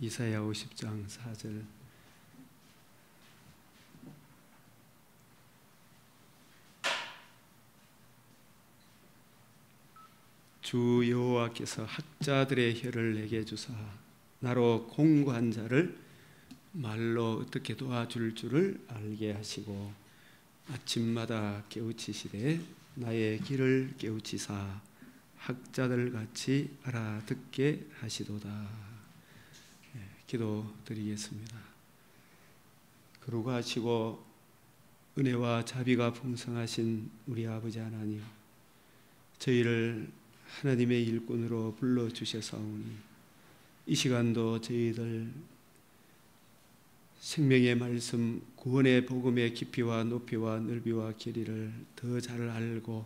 이사야 50장 4절. 주 여호와께서 학자들의 혀를 내게 주사 나로 공고한 자를 말로 어떻게 도와줄 줄을 알게 하시고 아침마다 깨우치시되 나의 길을 깨우치사 학자들 같이 알아듣게 하시도다. 기도드리겠습니다. 거룩하시고 은혜와 자비가 풍성하신 우리 아버지 하나님, 저희를 하나님의 일꾼으로 불러주셔사오니 이 시간도 저희들 생명의 말씀, 구원의 복음의 깊이와 높이와 넓이와 길이를 더 잘 알고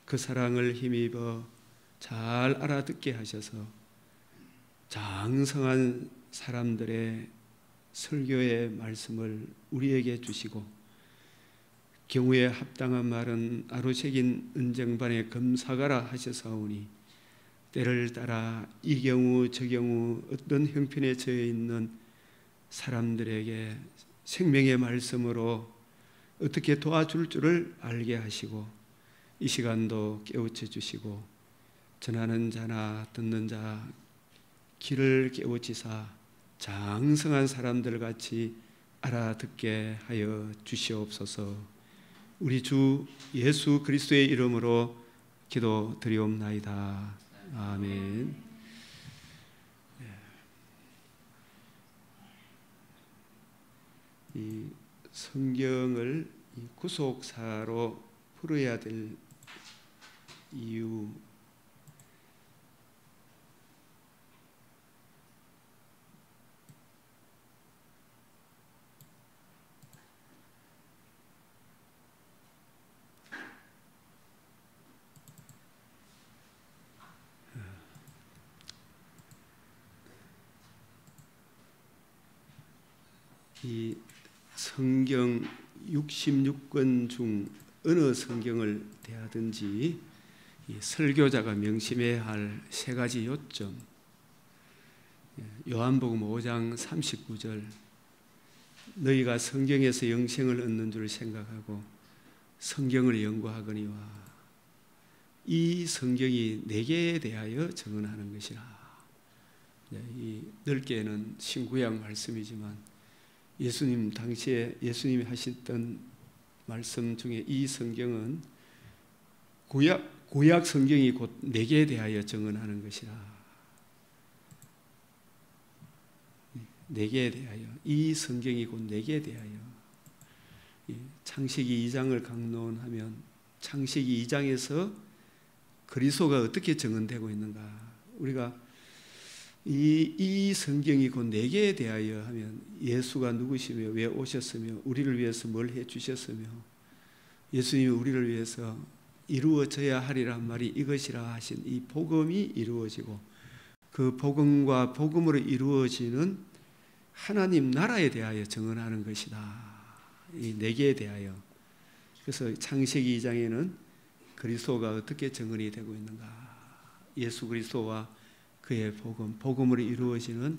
그 사랑을 힘입어 잘 알아듣게 하셔서 장성한 사람들의 설교의 말씀을 우리에게 주시고 경우에 합당한 말은 아로새긴 은쟁반에 검사가라 하셔사오니 때를 따라 이 경우 저 경우 어떤 형편에 처해 있는 사람들에게 생명의 말씀으로 어떻게 도와줄 줄을 알게 하시고 이 시간도 깨우쳐 주시고 전하는 자나 듣는 자 귀를 깨우치사 장성한 사람들 같이 알아듣게 하여 주시옵소서. 우리 주 예수 그리스도의 이름으로 기도드리옵나이다. 아멘. 이 성경을 구속사로 풀어야 될 이유, 이 성경 66권 중 어느 성경을 대하든지 이 설교자가 명심해야 할 세 가지 요점. 요한복음 5장 39절, 너희가 성경에서 영생을 얻는 줄 생각하고 성경을 연구하거니와 이 성경이 내게 대하여 증언하는 것이라. 이 넓게는 신구약 말씀이지만 예수님 당시에 예수님이 하셨던 말씀 중에 이 성경은 구약 성경이 곧 내게 대하여 증언하는 것이라. 내게 대하여, 이 성경이 곧 내게 대하여. 창세기 2장을 강론하면 창세기 2장에서 그리스도가 어떻게 증언되고 있는가, 우리가 이 성경이 곧 내게 대하여 하면 예수가 누구시며 왜 오셨으며 우리를 위해서 뭘 해주셨으며 예수님이 우리를 위해서 이루어져야 하리란 말이 이것이라 하신 이 복음이 이루어지고 그 복음과 복음으로 이루어지는 하나님 나라에 대하여 증언하는 것이다. 이 내게 대하여. 그래서 창세기 2장에는 그리스도가 어떻게 증언이 되고 있는가, 예수 그리스도와 그의 복음으로 이루어지는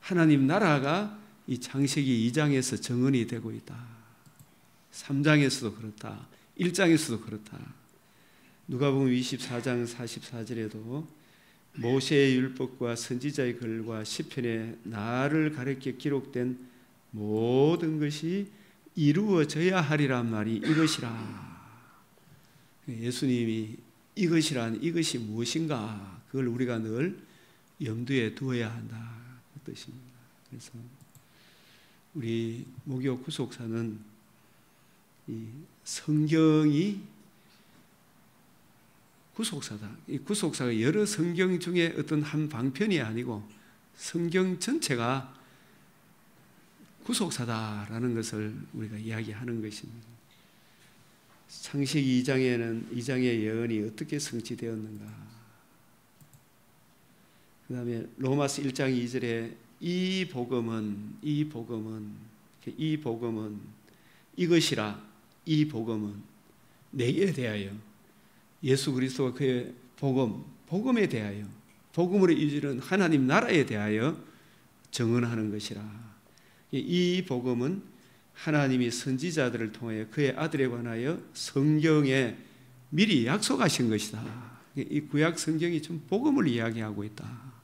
하나님 나라가 이 창세기 2장에서 증언이 되고 있다. 3장에서도 그렇다. 1장에서도 그렇다. 누가복음 24장 44절에도 모세의 율법과 선지자의 글과 시편에 나를 가리켜 기록된 모든 것이 이루어져야 하리란 말이 이것이라. 예수님이 이것이 무엇인가, 그걸 우리가 늘 염두에 두어야 한다 그 뜻입니다. 그래서 우리 목요 구속사는 이 성경이 구속사다. 이 구속사가 여러 성경 중에 어떤 한 방편이 아니고 성경 전체가 구속사다라는 것을 우리가 이야기하는 것입니다. 창세기 2장에는 2장의 예언이 어떻게 성취되었는가, 그 다음에 로마서 1장 2절에 이 복음은 이것이라, 이 복음은 내게 대하여 예수 그리스도와 그의 복음에 대하여 복음으로 이루는 하나님 나라에 대하여 증언하는 것이라. 이 복음은 하나님이 선지자들을 통해 그의 아들에 관하여 성경에 미리 약속하신 것이다. 이 구약 성경이 좀 복음을 이야기하고 있다.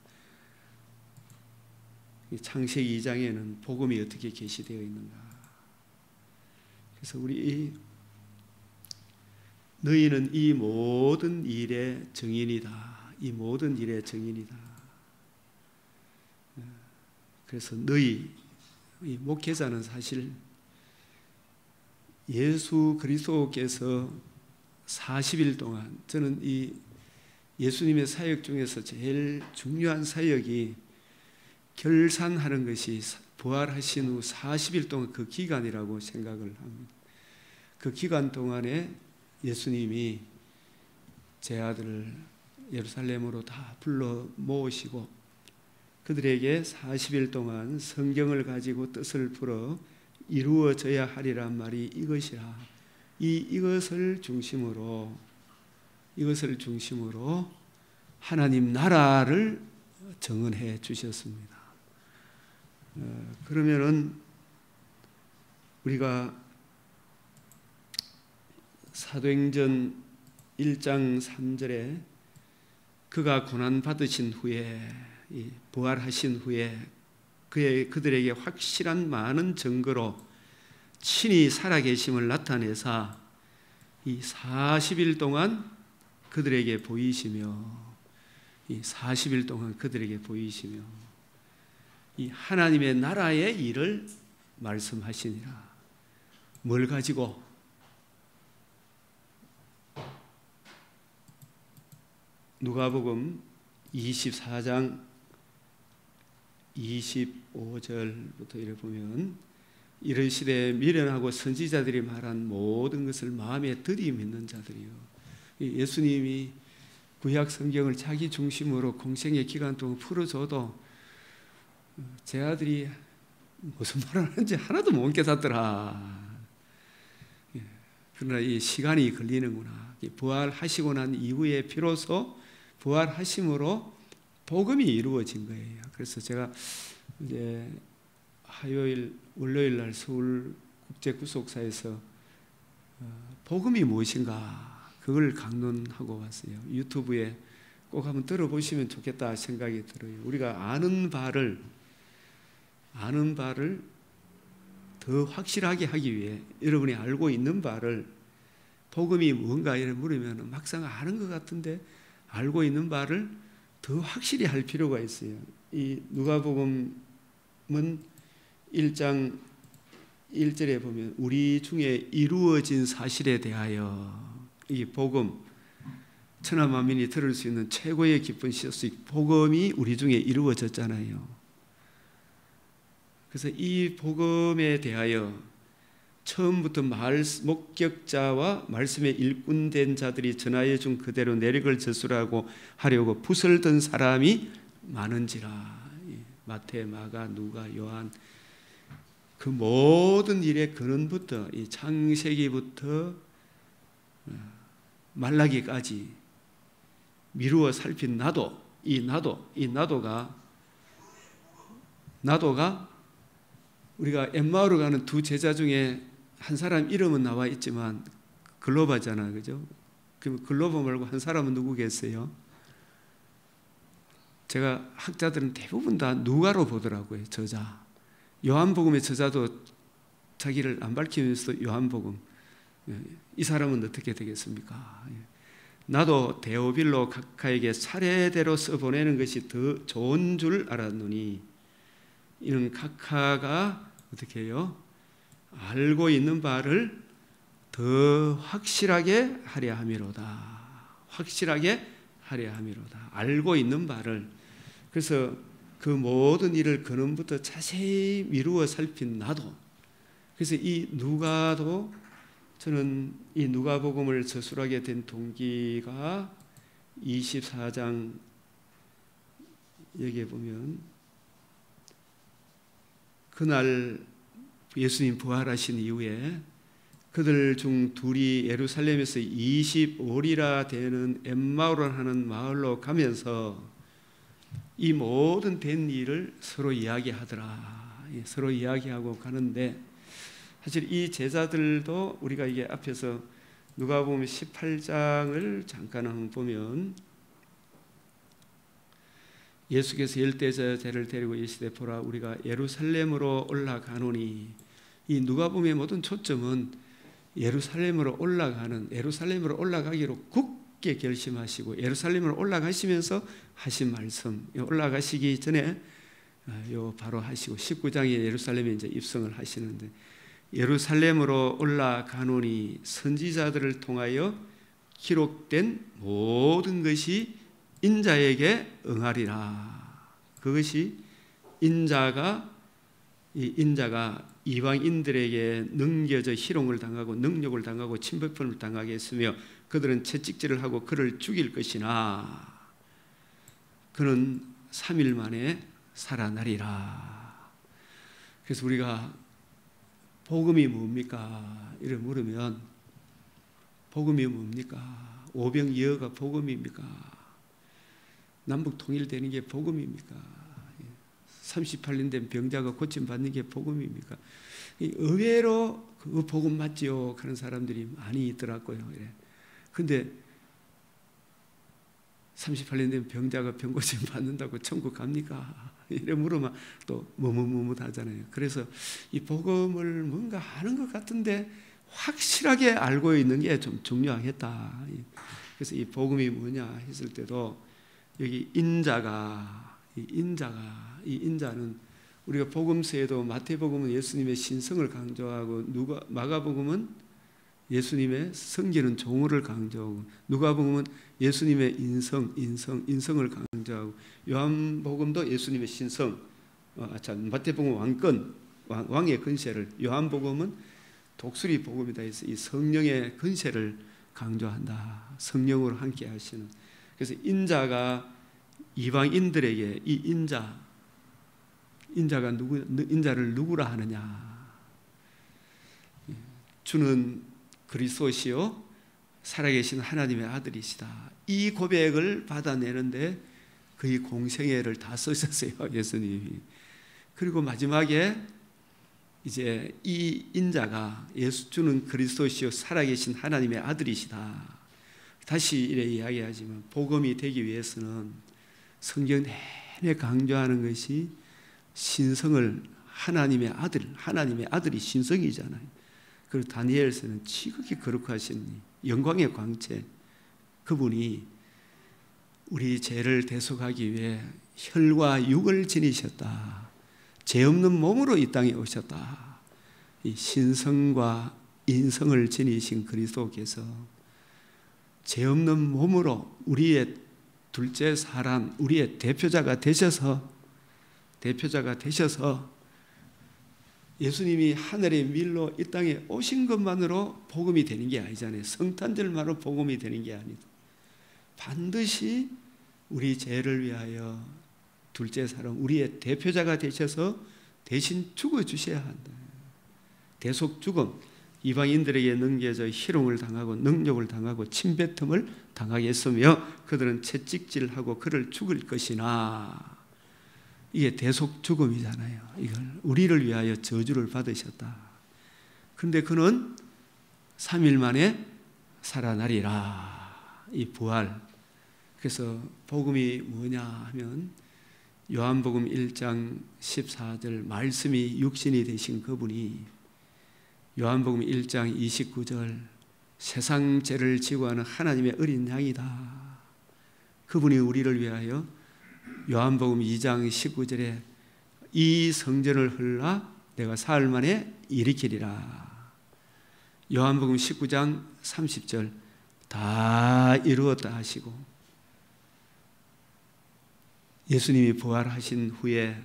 창세기 2장에는 복음이 어떻게 계시되어 있는가. 그래서 너희는 이 모든 일의 증인이다. 이 모든 일의 증인이다. 그래서 너희 이 목회자는 사실 예수 그리스도께서 40일 동안, 저는 이 예수님의 사역 중에서 제일 중요한 사역이 결산하는 것이 부활하신 후 40일 동안 그 기간이라고 생각을 합니다. 그 기간 동안에 예수님이 제 아들을 예루살렘으로 다 불러 모으시고 그들에게 40일 동안 성경을 가지고 뜻을 풀어 이루어져야 하리란 말이 이것이라. 이것을 중심으로 하나님 나라를 정언해 주셨습니다. 그러면은 우리가 사도행전 1장 3절에 그가 고난 받으신 후에 부활하신 후에 그들에게 확실한 많은 증거로 친히 살아계심을 나타내사 이 40일 동안 그들에게 보이시며 이 40일 동안 그들에게 보이시며 이 하나님의 나라의 일을 말씀하시니라. 뭘 가지고? 누가복음 24장 25절부터 이래 보면 이르시되 미련하고 선지자들이 말한 모든 것을 마음에 들이미는 자들이요. 예수님이 구약 성경을 자기 중심으로 공생의 기간 동안 풀어줘도 제 아들이 무슨 말을 하는지 하나도 못 깨닫더라. 그러나 이 시간이 걸리는구나. 부활하시고 난 이후에 비로소 부활하심으로 복음이 이루어진 거예요. 그래서 제가 이제 화요일, 월요일 날 서울 국제구속사에서 복음이 무엇인가 그걸 강론하고 왔어요. 유튜브에 꼭 한번 들어보시면 좋겠다 생각이 들어요. 우리가 아는 바를 더 확실하게 하기 위해 여러분이 알고 있는 바를 복음이 뭔가 이렇게 물으면 막상 아는 것 같은데 알고 있는 바를 더 확실히 할 필요가 있어요. 이 누가복음은 1장 1절에 보면 우리 중에 이루어진 사실에 대하여 이 복음 천하 만민이 들을 수 있는 최고의 기쁜 소식 복음이 우리 중에 이루어졌잖아요. 그래서 이 복음에 대하여 처음부터 목격자와 말씀에 일꾼된 자들이 전하여 준 그대로 내력을 저술하고 하려고 붓을 든 사람이 많은지라. 마태, 마가, 누가, 요한 그 모든 일의 근원부터 이 창세기부터 말라기까지 미루어 살핀 나도가 우리가 엠마오로 가는 두 제자 중에 한 사람 이름은 나와 있지만 글로바잖아, 그죠? 그럼 글로바 말고 한 사람은 누구겠어요? 제가 학자들은 대부분 다 누가로 보더라고요. 저자. 요한복음의 저자도 자기를 안 밝히면서 요한복음. 이 사람은 어떻게 되겠습니까? 나도 데오빌로 각하에게 차례대로 써보내는 것이 더 좋은 줄 알았노니 이는 각하가 어떻게 해요? 알고 있는 바를 더 확실하게 하려 함이로다. 확실하게 하려 함이로다. 알고 있는 바를. 그래서 그 모든 일을 근원부터 자세히 미루어 살핀 나도. 그래서 이 누가도 저는 이 누가복음을 저술하게 된 동기가 24장 여기에 보면 그날 예수님 부활하신 이후에 그들 중 둘이 예루살렘에서 25리라 되는 엠마오라 하는 마을로 가면서 이 모든 된 일을 서로 이야기하더라. 서로 이야기하고 가는데, 사실 이 제자들도 우리가 이게 앞에서 누가복음 18장을 잠깐 한번 보면, 예수께서 열대 제자를 데리고 이르시되 보라 우리가 예루살렘으로 올라가노니, 이 누가복음의 모든 초점은 예루살렘으로 올라가기로 굳게 결심하시고 예루살렘으로 올라가시면서 하신 말씀, 올라가시기 전에 바로 하시고 19장에 예루살렘에 이제 입성을 하시는데, 예루살렘으로 올라가노니 선지자들을 통하여 기록된 모든 것이 인자에게 응하리라. 그것이 인자가 이방인들에게 넘겨져 희롱을 당하고 능욕을 당하고 침범을 당하게 했으며 그들은 채찍질을 하고 그를 죽일 것이나 그는 3일 만에 살아나리라. 그래서 우리가 복음이 뭡니까? 이래 물으면 복음이 뭡니까? 오병이어가 복음입니까? 남북 통일되는 게 복음입니까? 38년 된 병자가 고침받는 게 복음입니까? 의외로 그 복음 맞지요? 그런 사람들이 많이 있더라고요. 그런데 38년 된 병자가 병고침 받는다고 천국 갑니까? 이래 물으면 또 머뭇머뭇하잖아요. 그래서 이 복음을 뭔가 아는 것 같은데 확실하게 알고 있는 게 좀 중요하겠다. 그래서 이 복음이 뭐냐 했을 때도 여기 이 인자는 우리가 복음서에도 마태복음은 예수님의 신성을 강조하고 마가복음은 예수님의 섬기는 종을 강조하고 누가복음은 예수님의 인성을 강조하고 요한복음도 예수님의 신성, 마태복음은 왕의 근세를, 요한복음은 독수리 복음이다 해서 이 성령의 근세를 강조한다. 성령으로 함께 하시는. 그래서 인자가 이방인들에게 이 인자를 누구라 하느냐? 주는 그리스도시요 살아계신 하나님의 아들이시다. 이 고백을 받아내는데 거의 공생애를 다 쓰셨어요, 예수님이. 그리고 마지막에 이제 이 인자가 주는 그리스도시요 살아계신 하나님의 아들이시다. 다시 이래 이야기하지만 복음이 되기 위해서는 성경 내내 강조하는 것이 신성을 하나님의 아들이 신성이잖아요. 그리고 다니엘서는 지극히 거룩하신 영광의 광채, 그분이 우리 죄를 대속하기 위해 혈과 육을 지니셨다. 죄 없는 몸으로 이 땅에 오셨다. 이 신성과 인성을 지니신 그리스도께서 죄 없는 몸으로 우리의 둘째 사람, 우리의 대표자가 되셔서 예수님이 하늘의 밀로 이 땅에 오신 것만으로 복음이 되는 게 아니잖아요. 성탄절만으로 복음이 되는 게 아니다. 반드시 우리 죄를 위하여 둘째 사람, 우리의 대표자가 되셔서 대신 죽어주셔야 한다. 대속 죽음, 이방인들에게 넘겨져 희롱을 당하고 능욕을 당하고 침뱉음을 당하게 했으며 그들은 채찍질하고 그를 죽일 것이나, 이게 대속 죽음이잖아요. 이걸 우리를 위하여 저주를 받으셨다. 그런데 그는 3일 만에 살아나리라. 이 부활. 그래서 복음이 뭐냐 하면 요한복음 1장 14절 말씀이 육신이 되신 그분이, 요한복음 1장 29절 세상 죄를 지고 하는 하나님의 어린 양이다. 그분이 우리를 위하여 요한복음 2장 19절에 이 성전을 헐라 내가 사흘 만에 일으키리라. 요한복음 19장 30절 다 이루었다 하시고, 예수님이 부활하신 후에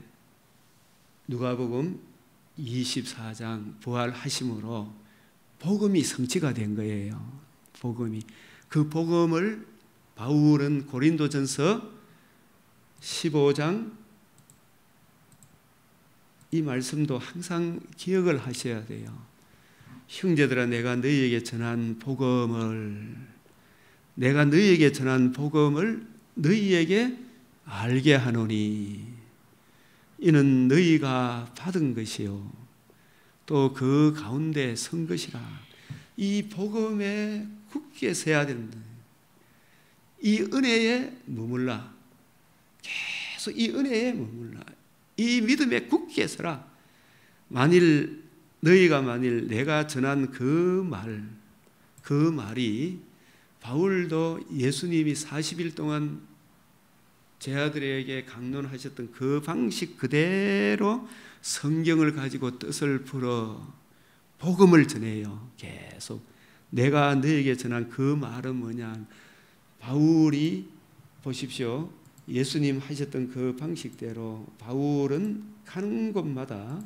누가복음 24장 부활하심으로 복음이 성취가 된 거예요. 복음이. 그 복음을 바울은 고린도전서 15장 이 말씀도 항상 기억을 하셔야 돼요. 형제들아 내가 너희에게 전한 복음을 너희에게 알게 하노니 이는 너희가 받은 것이요 또 그 가운데 선 것이라. 이 복음에 굳게 서야 된다. 이 은혜에 머물라. 계속 이 은혜에 머물라. 이 믿음에 굳게 서라. 너희가 만일 내가 전한 그 말이 바울도 예수님이 40일 동안 제자들에게 강론하셨던 그 방식 그대로 성경을 가지고 뜻을 풀어 복음을 전해요. 계속 내가 너에게 전한 그 말은 뭐냐. 바울이 보십시오. 예수님 하셨던 그 방식대로 바울은 가는 곳마다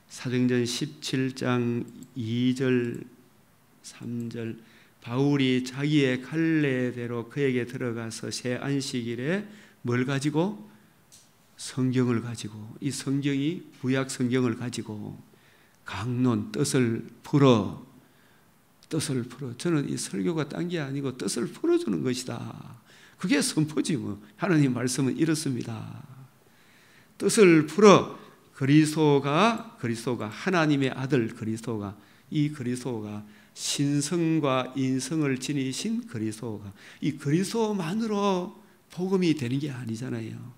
사도행전 17장 2절 3절 바울이 자기의 갈래대로 그에게 들어가서 새 안식일에 뭘 가지고? 성경을 가지고, 이 성경이 구약 성경을 가지고 강론, 뜻을 풀어. 저는 이 설교가 딴 게 아니고 뜻을 풀어주는 것이다. 그게 선포지 뭐. 하나님 말씀은 이렇습니다. 뜻을 풀어. 그리스도가 하나님의 아들 그리스도가, 이 그리스도가 신성과 인성을 지니신 그리스도가, 이 그리스도만으로 복음이 되는 게 아니잖아요.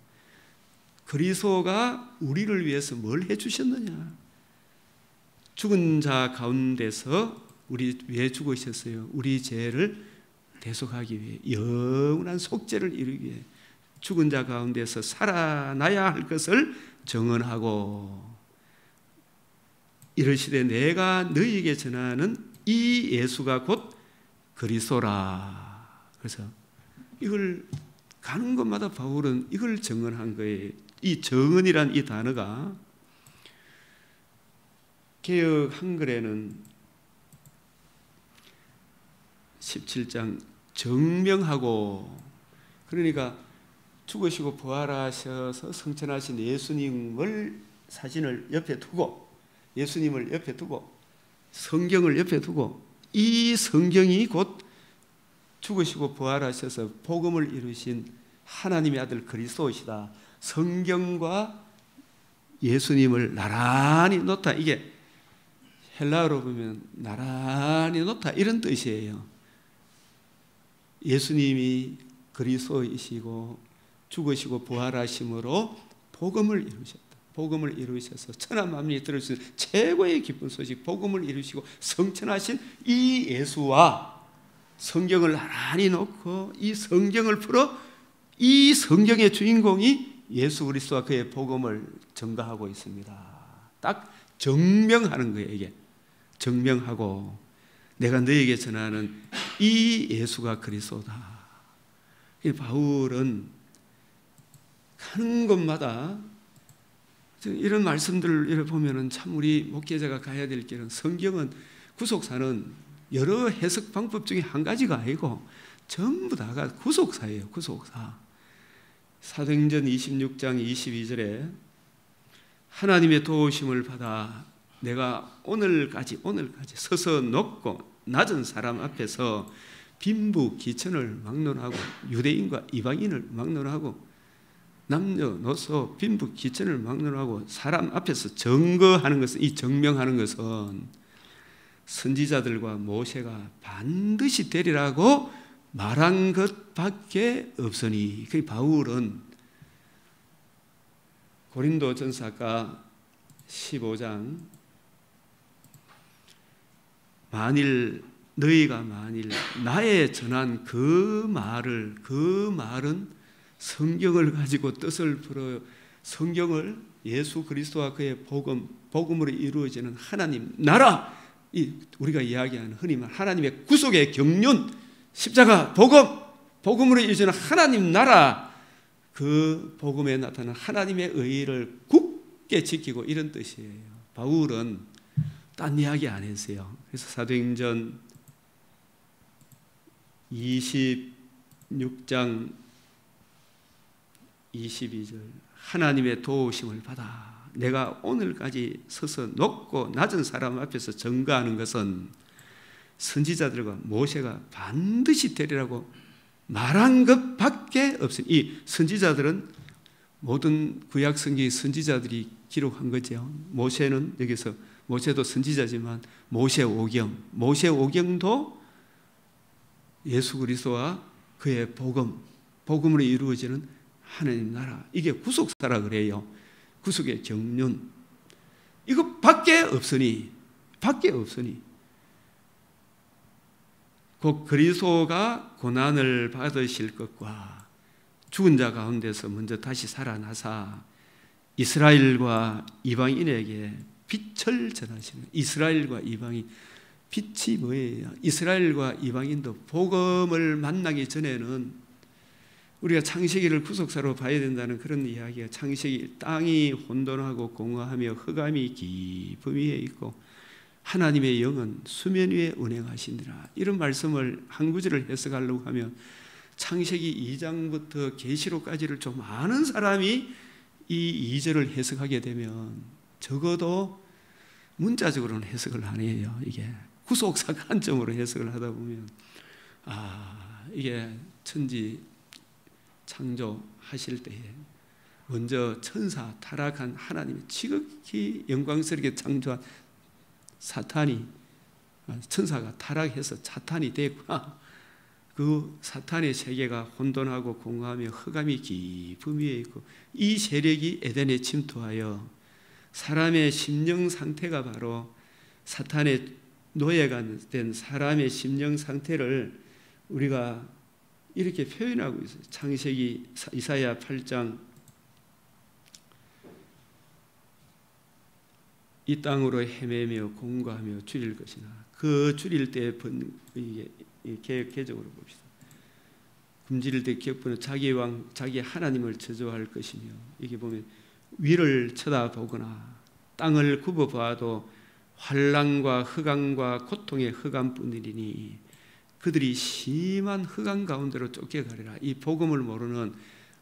그리스도가 우리를 위해서 뭘 해주셨느냐. 죽은 자 가운데서 우리 왜 죽으셨어요? 우리 죄를 대속하기 위해, 영원한 속죄를 이루기 위해 죽은 자 가운데서 살아나야 할 것을 정언하고 이르시되 내가 너희에게 전하는 이 예수가 곧 그리스도라. 그래서 이걸 가는 곳마다 바울은 이걸 정언한 거예요. 이 정언이란 이 단어가 개역 한글에는 17장 정명하고, 그러니까 죽으시고 부활하셔서 성천하신 예수님을 사진을 옆에 두고, 예수님을 옆에 두고 성경을 옆에 두고, 이 성경이 곧 죽으시고 부활하셔서 복음을 이루신 하나님의 아들 그리스도시다. 성경과 예수님을 나란히 놓다. 이게 헬라어로 보면 나란히 놓다 이런 뜻이에요. 예수님이 그리스도이시고 죽으시고 부활하심으로 복음을 이루셨다. 복음을 이루셔서 천하 만민이 들을 수 있는 최고의 기쁜 소식, 복음을 이루시고 성천하신 이 예수와 성경을 나란히 놓고 이 성경을 풀어 이 성경의 주인공이 예수 그리스도와 그의 복음을 전가하고 있습니다. 딱 정명하는 거예요. 이게 정명하고 내가 너에게 전하는 이 예수가 그리스도다. 바울은 가는 곳마다 이런 말씀들을 보면은 참 우리 목회자가 가야 될 길은, 성경은 구속사는 여러 해석 방법 중에 한 가지가 아니고 전부 다가 구속사예요. 구속사. 사도행전 26장 22절에 하나님의 도우심을 받아 내가 오늘까지 서서 높고 낮은 사람 앞에서 빈부 기천을 막론하고 유대인과 이방인을 막론하고 남녀노소 빈부 기천을 막론하고 사람 앞에서 증거하는 것은, 이 증명하는 것은 선지자들과 모세가 반드시 되리라고 말한 것밖에 없으니. 그 바울은 고린도전서가 15장 너희가 만일 나의 전한 그 말은 성경을 가지고 뜻을 풀어 성경을 예수 그리스도와 그의 복음으로 이루어지는 하나님 나라, 우리가 이야기하는 흔히 말 하나님의 구속의 경륜, 십자가 복음으로 이루어지는 하나님 나라, 그 복음에 나타난 하나님의 의를 굳게 지키고, 이런 뜻이에요. 바울은 딴 이야기 안 했어요. 그래서 사도행전 26장 22절 하나님의 도우심을 받아 내가 오늘까지 서서 높고 낮은 사람 앞에서 증거하는 것은 선지자들과 모세가 반드시 되리라고 말한 것밖에 없어요. 이 선지자들은 모든 구약 성경의 선지자들이 기록한 거죠. 모세는 여기서 모세도 선지자지만 모세 오경도 예수 그리스도와 그의 복음으로 이루어지는 하나님 나라, 이게 구속사라 그래요. 구속의 경륜, 이거 밖에 없으니 곧 그리스도가 고난을 받으실 것과 죽은 자 가운데서 먼저 다시 살아나사 이스라엘과 이방인에게 빛을 전하시는, 이스라엘과 이방인, 빛이 뭐예요? 이스라엘과 이방인도 복음을 만나기 전에는 우리가 창세기를 구속사로 봐야 된다는 그런 이야기가, 창세기 땅이 혼돈하고 공허하며 흑암이 깊음 위에 있고 하나님의 영은 수면 위에 운행하시니라, 이런 말씀을 한 구절을 해석하려고 하면 창세기 2장부터 계시록까지를 좀 아는 사람이 이 2절을 해석하게 되면 적어도 문자적으로는 해석을 안 해요. 이게 구속사 관점으로 해석을 하다 보면 이게 천지 창조하실 때에 먼저 천사 타락한 하나님이 지극히 영광스럽게 창조한 사탄이, 천사가 타락해서 사탄이 됐구나. 그 사탄의 세계가 혼돈하고 공허하며 흑암이 깊음 위에 있고 이 세력이 에덴에 침투하여 사람의 심령 상태가 바로 사탄의 노예가 된 사람의 심령 상태를 우리가 이렇게 표현하고 있어요. 창세기 이사야 8장, 이 땅으로 헤매며 공고하며 줄일 것이나 그 줄일 때 개적으로 봅시다. 굶주릴 때 기업부는 자기 왕 자기 하나님을 저주할 것이며, 이게 보면 위를 쳐다보거나 땅을 굽어봐도 환난과 흑암과 고통의 흑암뿐이니 그들이 심한 흑암 가운데로 쫓겨가리라. 이 복음을 모르는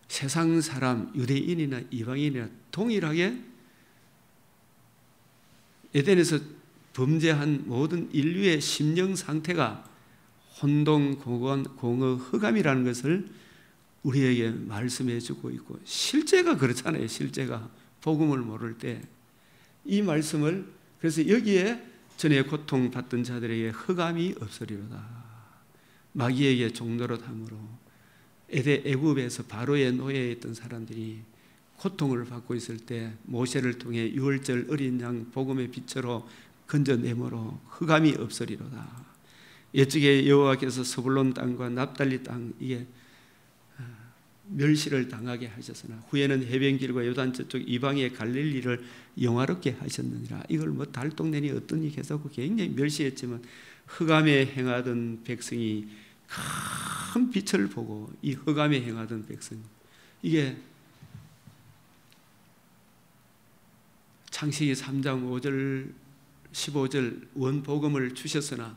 세상 사람, 유대인이나 이방인이나 동일하게 에덴에서 범죄한 모든 인류의 심령 상태가 혼돈, 공허, 흑암이라는 것을 우리에게 말씀해 주고 있고, 실제가 그렇잖아요. 실제가 복음을 모를 때 이 말씀을, 그래서 여기에 전에 고통받던 자들에게 흑암이 없으리로다. 마귀에게 종노릇 함으로 애굽에서 바로의 노예에 있던 사람들이 고통을 받고 있을 때 모세를 통해 유월절 어린 양 복음의 빛으로 건져내므로 흑암이 없으리로다. 옛적에 여호와께서 스불론 땅과 납달리 땅, 이게 멸시를 당하게 하셨으나 후에는 해변길과 요단 저쪽 이방의 갈릴리를 영화롭게 하셨느니라. 이걸 뭐 달동네니 어떤 이 해석하고 굉장히 멸시했지만 흑암에 행하던 백성이 큰 빛을 보고, 이 흑암에 행하던 백성, 이게 창세기 3장 5절 15절 원복음을 주셨으나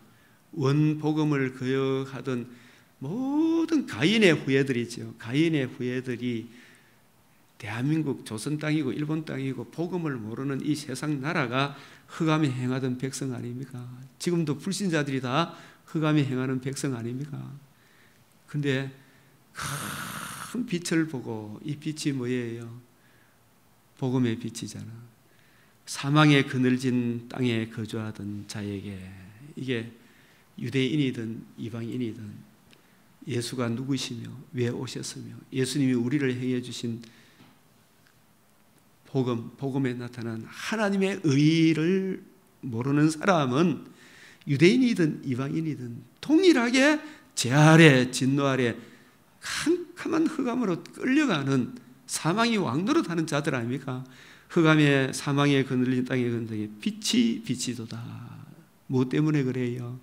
원복음을 거역하던 모든 가인의 후예들이죠. 가인의 후예들이 대한민국 조선 땅이고 일본 땅이고 복음을 모르는 이 세상 나라가 흑암에 행하던 백성 아닙니까? 지금도 불신자들이 다 흑암에 행하는 백성 아닙니까? 근데 큰 빛을 보고, 이 빛이 뭐예요? 복음의 빛이잖아. 사망의 그늘진 땅에 거주하던 자에게, 이게 유대인이든 이방인이든 예수가 누구시며 왜 오셨으며 예수님이 우리를 행해 주신 복음에 나타난 하나님의 의를 모르는 사람은 유대인이든 이방인이든 동일하게 제 아래 진노 아래 캄캄한 흑암으로 끌려가는 사망이 왕노릇하는 자들 아닙니까? 흑암의 사망에 그늘린 땅에 건너에 빛이도다. 무엇 때문에 그래요?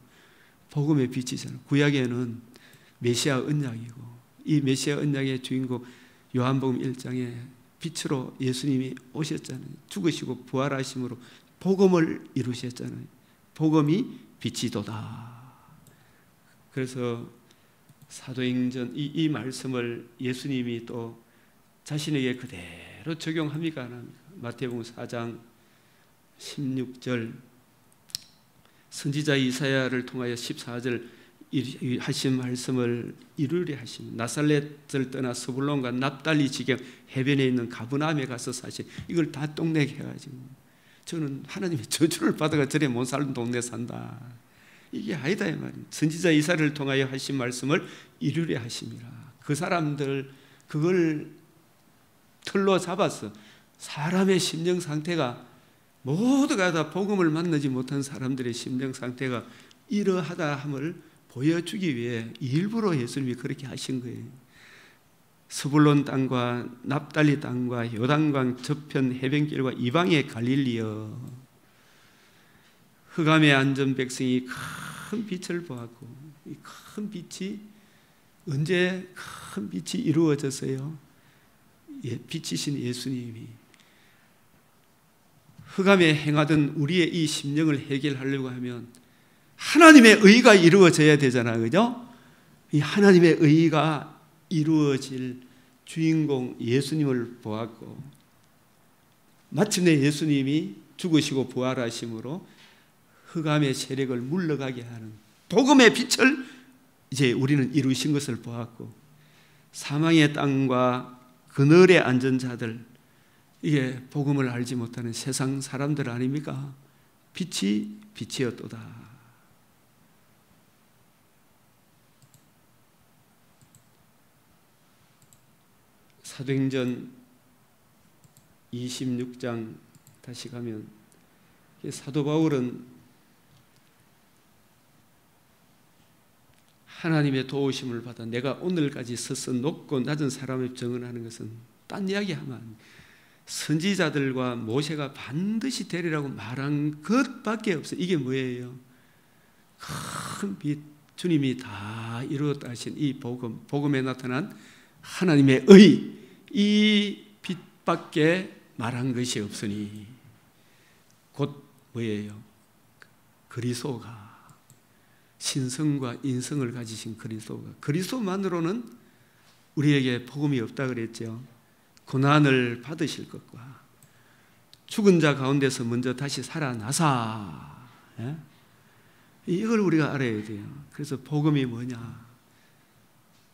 복음의 빛이잖아요. 구약에는 메시아 언약이고, 이 메시아 언약의 주인공 요한복음 1장에 빛으로 예수님이 오셨잖아요. 죽으시고 부활하심으로 복음을 이루셨잖아요. 복음이 빛이도다. 그래서 사도행전 이 말씀을 예수님이 또 자신에게 그대로 적용합니까? 안 합니까? 마태복음 4장 16절, 선지자 이사야를 통하여 14절 하신 말씀을 이루려 하심. 나살렛을 떠나 스불론과 납달리 지경 해변에 있는 가브나움에 가서 사실 이걸 다 동네게 해가지고 저는 하나님의 저주를 받아가 저래 못 사는 동네 산다. 이게 아니다 이 말이에요. 선지자 이사야를 통하여 하신 말씀을 이루려 하심이라. 그 사람들 그걸 틀로 잡아서 사람의 심령 상태가 모두가 다 복음을 만나지 못한 사람들의 심령 상태가 이러하다 함을 보여주기 위해 일부러 예수님이 그렇게 하신 거예요. 스불론 땅과 납달리 땅과 요단강 저편 해변길과 이방의 갈릴리여, 흑암에 앉은 백성이 큰 빛을 보았고, 이 큰 빛이 언제 큰 빛이 이루어졌어요? 빛이신 예수님이 흑암에 행하던 우리의 이 심령을 해결하려고 하면 하나님의 의가 이루어져야 되잖아요, 그죠? 이 하나님의 의가 이루어질 주인공 예수님을 보았고, 마침내 예수님이 죽으시고 부활하심으로 흑암의 세력을 물러가게 하는 복음의 빛을 이제 우리는 이루신 것을 보았고, 사망의 땅과 그늘에 앉은 자들, 이게 복음을 알지 못하는 세상 사람들 아닙니까? 빛이 빛이었도다. 사도행전 26장 다시 가면 사도 바울은 하나님의 도우심을 받아 내가 오늘까지 서서 높고 낮은 사람을 증언하는 것은 딴 이야기하면 선지자들과 모세가 반드시 되리라고 말한 것밖에 없어요. 이게 뭐예요? 큰 빛, 주님이 다 이루었다 하신 이 복음, 복음에 나타난 하나님의 의, 이 빛밖에 말한 것이 없으니 곧 뭐예요? 그리스도가, 신성과 인성을 가지신 그리스도가, 그리스도만으로는 우리에게 복음이 없다 그랬죠. 고난을 받으실 것과 죽은 자 가운데서 먼저 다시 살아나사, 이걸 우리가 알아야 돼요. 그래서 복음이 뭐냐?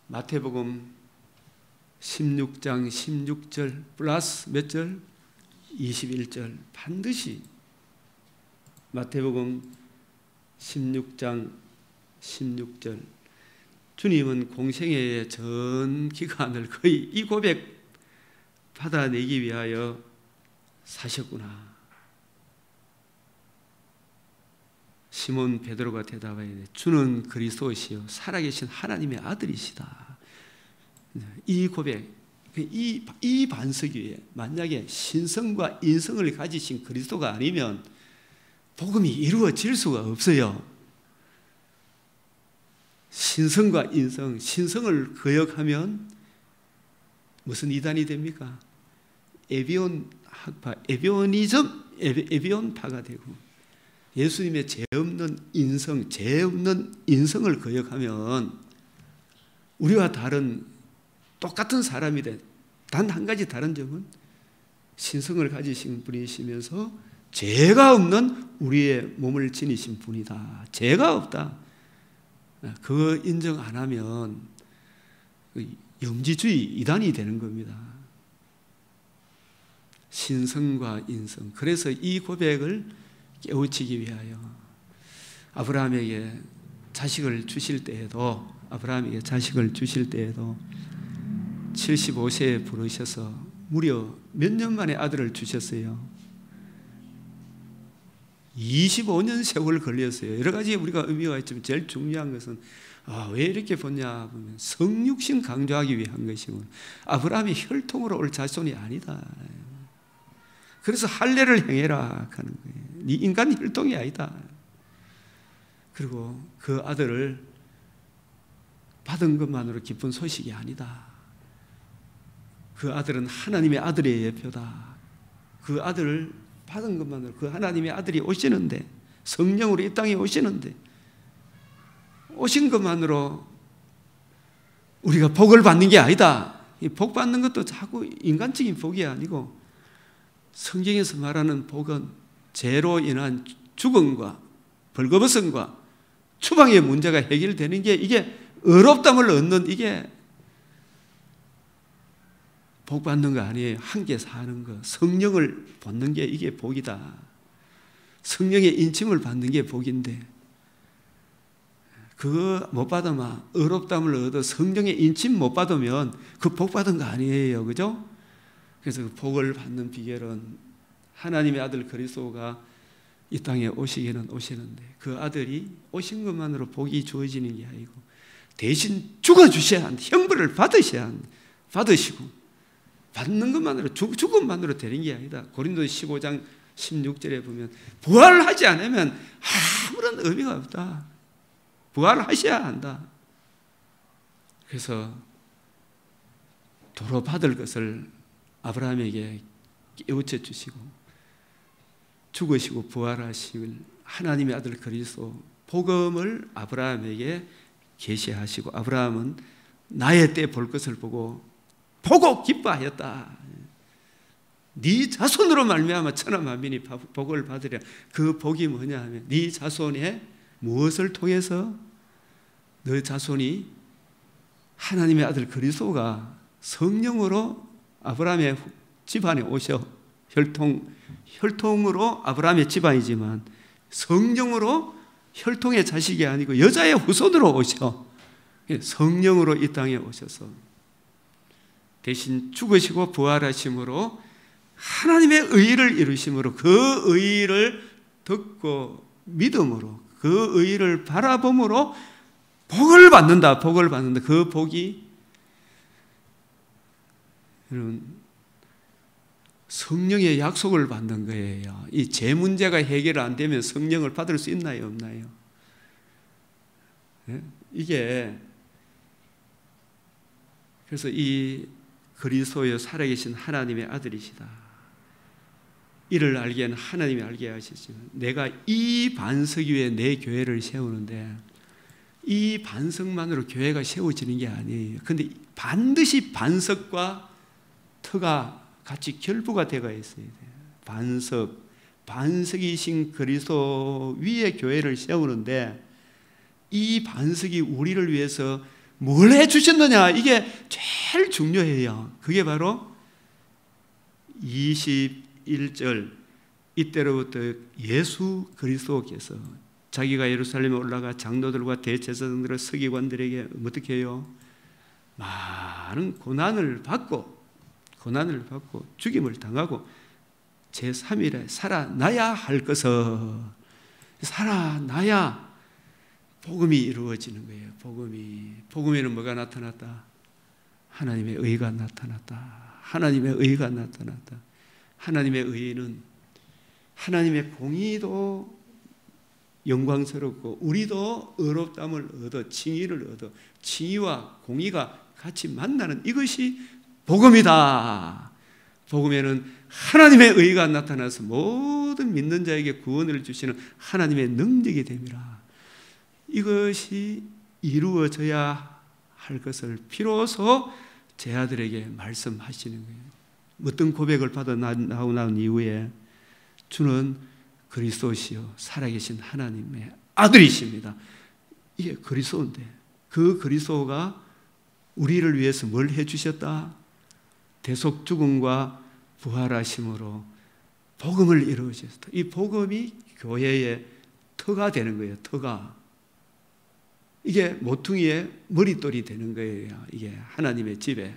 마태복음 16장 16절 플러스 몇 절? 21절. 반드시 마태복음 16장 16절. 주님은 공생애의 전 기간을 거의 이 고백 받아내기 위하여 사셨구나. 시몬 베드로가 대답하여 주는 그리스도시요 살아계신 하나님의 아들이시다. 이 고백, 이 반석 위에 만약에 신성과 인성을 가지신 그리스도가 아니면 복음이 이루어질 수가 없어요. 신성과 인성, 신성을 거역하면 무슨 이단이 됩니까? 에비온 학파, 에비온파가 되고, 예수님의 죄 없는 인성, 죄 없는 인성을 거역하면 우리와 다른 똑같은 사람이 된, 단 한 가지 다른 점은 신성을 가지신 분이시면서 죄가 없는 우리의 몸을 지니신 분이다. 죄가 없다. 그거 인정 안 하면 영지주의 이단이 되는 겁니다. 신성과 인성. 그래서 이 고백을 깨우치기 위하여 아브라함에게 자식을 주실 때에도 75세에 부르셔서 무려 몇 년 만에 아들을 주셨어요. 25년 세월 걸렸어요. 여러 가지 우리가 의미가 있지만 제일 중요한 것은 왜 이렇게 보냐 보면 성육신 강조하기 위한 것이고, 아브라함이 혈통으로 올 자손이 아니다. 그래서 할례를 행해라 하는 거예요. 네 인간 혈통이 아니다. 그리고 그 아들을 받은 것만으로 기쁜 소식이 아니다. 그 아들은 하나님의 아들의 예표다. 그 아들을 받은 것만으로, 그 하나님의 아들이 오시는데, 성령으로 이 땅에 오시는데, 오신 것만으로 우리가 복을 받는 게 아니다. 이 복 받는 것도 자꾸 인간적인 복이 아니고, 성경에서 말하는 복은 죄로 인한 죽음과 벌거벗음과 추방의 문제가 해결되는 게 이게 의롭다함을 얻는 이게 복 받는 거 아니에요. 함께 사는 거, 성령을 받는 게 이게 복이다. 성령의 인침을 받는 게 복인데 그거 못 받으면 의롭다함을 얻어 성령의 인침 못 받으면 그 복 받은 거 아니에요. 그죠? 그래서 그 복을 받는 비결은 하나님의 아들 그리스도가 이 땅에 오시기는 오시는데 그 아들이 오신 것만으로 복이 주어지는 게 아니고 대신 죽어주셔야 한다. 형벌을 받으셔야 한다. 받으시고 받는 것만으로 죽음만으로 되는 게 아니다. 고린도 15장 16절에 보면 부활하지 않으면 아무런 의미가 없다. 부활하셔야 한다. 그래서 도로 받을 것을 아브라함에게 깨우쳐 주시고 죽으시고 부활하실 하나님의 아들 그리스도 복음을 아브라함에게 계시하시고 아브라함은 나의 때 볼 것을 보고 기뻐하였다. 네 자손으로 말미암아 천하 만민이 복을 받으랴. 그 복이 뭐냐 하면 네 자손에 무엇을 통해서 너 자손이 하나님의 아들 그리스도가 성령으로 아브라함의 집안에 오셔 혈통으로 아브라함의 집안이지만 성령으로 혈통의 자식이 아니고 여자의 후손으로 오셔 성령으로 이 땅에 오셔서 대신 죽으시고 부활하심으로 하나님의 의를 이루심으로 그 의를 듣고 믿음으로 그 의를 바라봄으로 복을 받는다. 복을 받는다. 그 복이 여러분 성령의 약속을 받는 거예요. 이 죄 문제가 해결 안 되면 성령을 받을 수 있나요? 없나요? 이게 그래서 이 그리스도여 살아계신 하나님의 아들이시다. 이를 알기에는 하나님이 알게 하시지만 내가 이 반석 위에 내 교회를 세우는데 이 반석만으로 교회가 세워지는 게 아니에요. 그런데 반드시 반석과 터가 같이 결부가 되어 있어야 돼요. 반석이신 그리스도 위에 교회를 세우는데 이 반석이 우리를 위해서 뭘 해주셨느냐 이게 제일 중요해요. 그게 바로 21절 이때로부터 예수 그리스도께서 자기가 예루살렘에 올라가 장로들과 대제사장들과 서기관들에게 어떻게 해요? 많은 고난을 받고 죽임을 당하고 제3일에 살아나야 할 것을 살아나야 복음이 이루어지는 거예요. 복음에는 뭐가 나타났다? 하나님의 의가 나타났다. 하나님의 의가 나타났다. 하나님의 의는 하나님의 공의도 영광스럽고 우리도 의롭다함을 얻어 칭의를 얻어 칭의와 공의가 같이 만나는 이것이 복음이다. 복음에는 하나님의 의가 나타나서 모든 믿는 자에게 구원을 주시는 하나님의 능력이 됨이라. 이것이 이루어져야 할 것을 비로소 제 아들에게 말씀하시는 거예요. 어떤 고백을 받아 나오고 난 이후에 주는 그리스도시요 살아계신 하나님의 아들이십니다. 이게 그리스도인데 그 그리스도가 우리를 위해서 뭘 해주셨다? 대속 죽음과 부활하심으로 복음을 이루어주셨다. 이 복음이 교회의 터가 되는 거예요. 터가. 이게 모퉁이의 머릿돌이 되는 거예요. 이게 하나님의 집에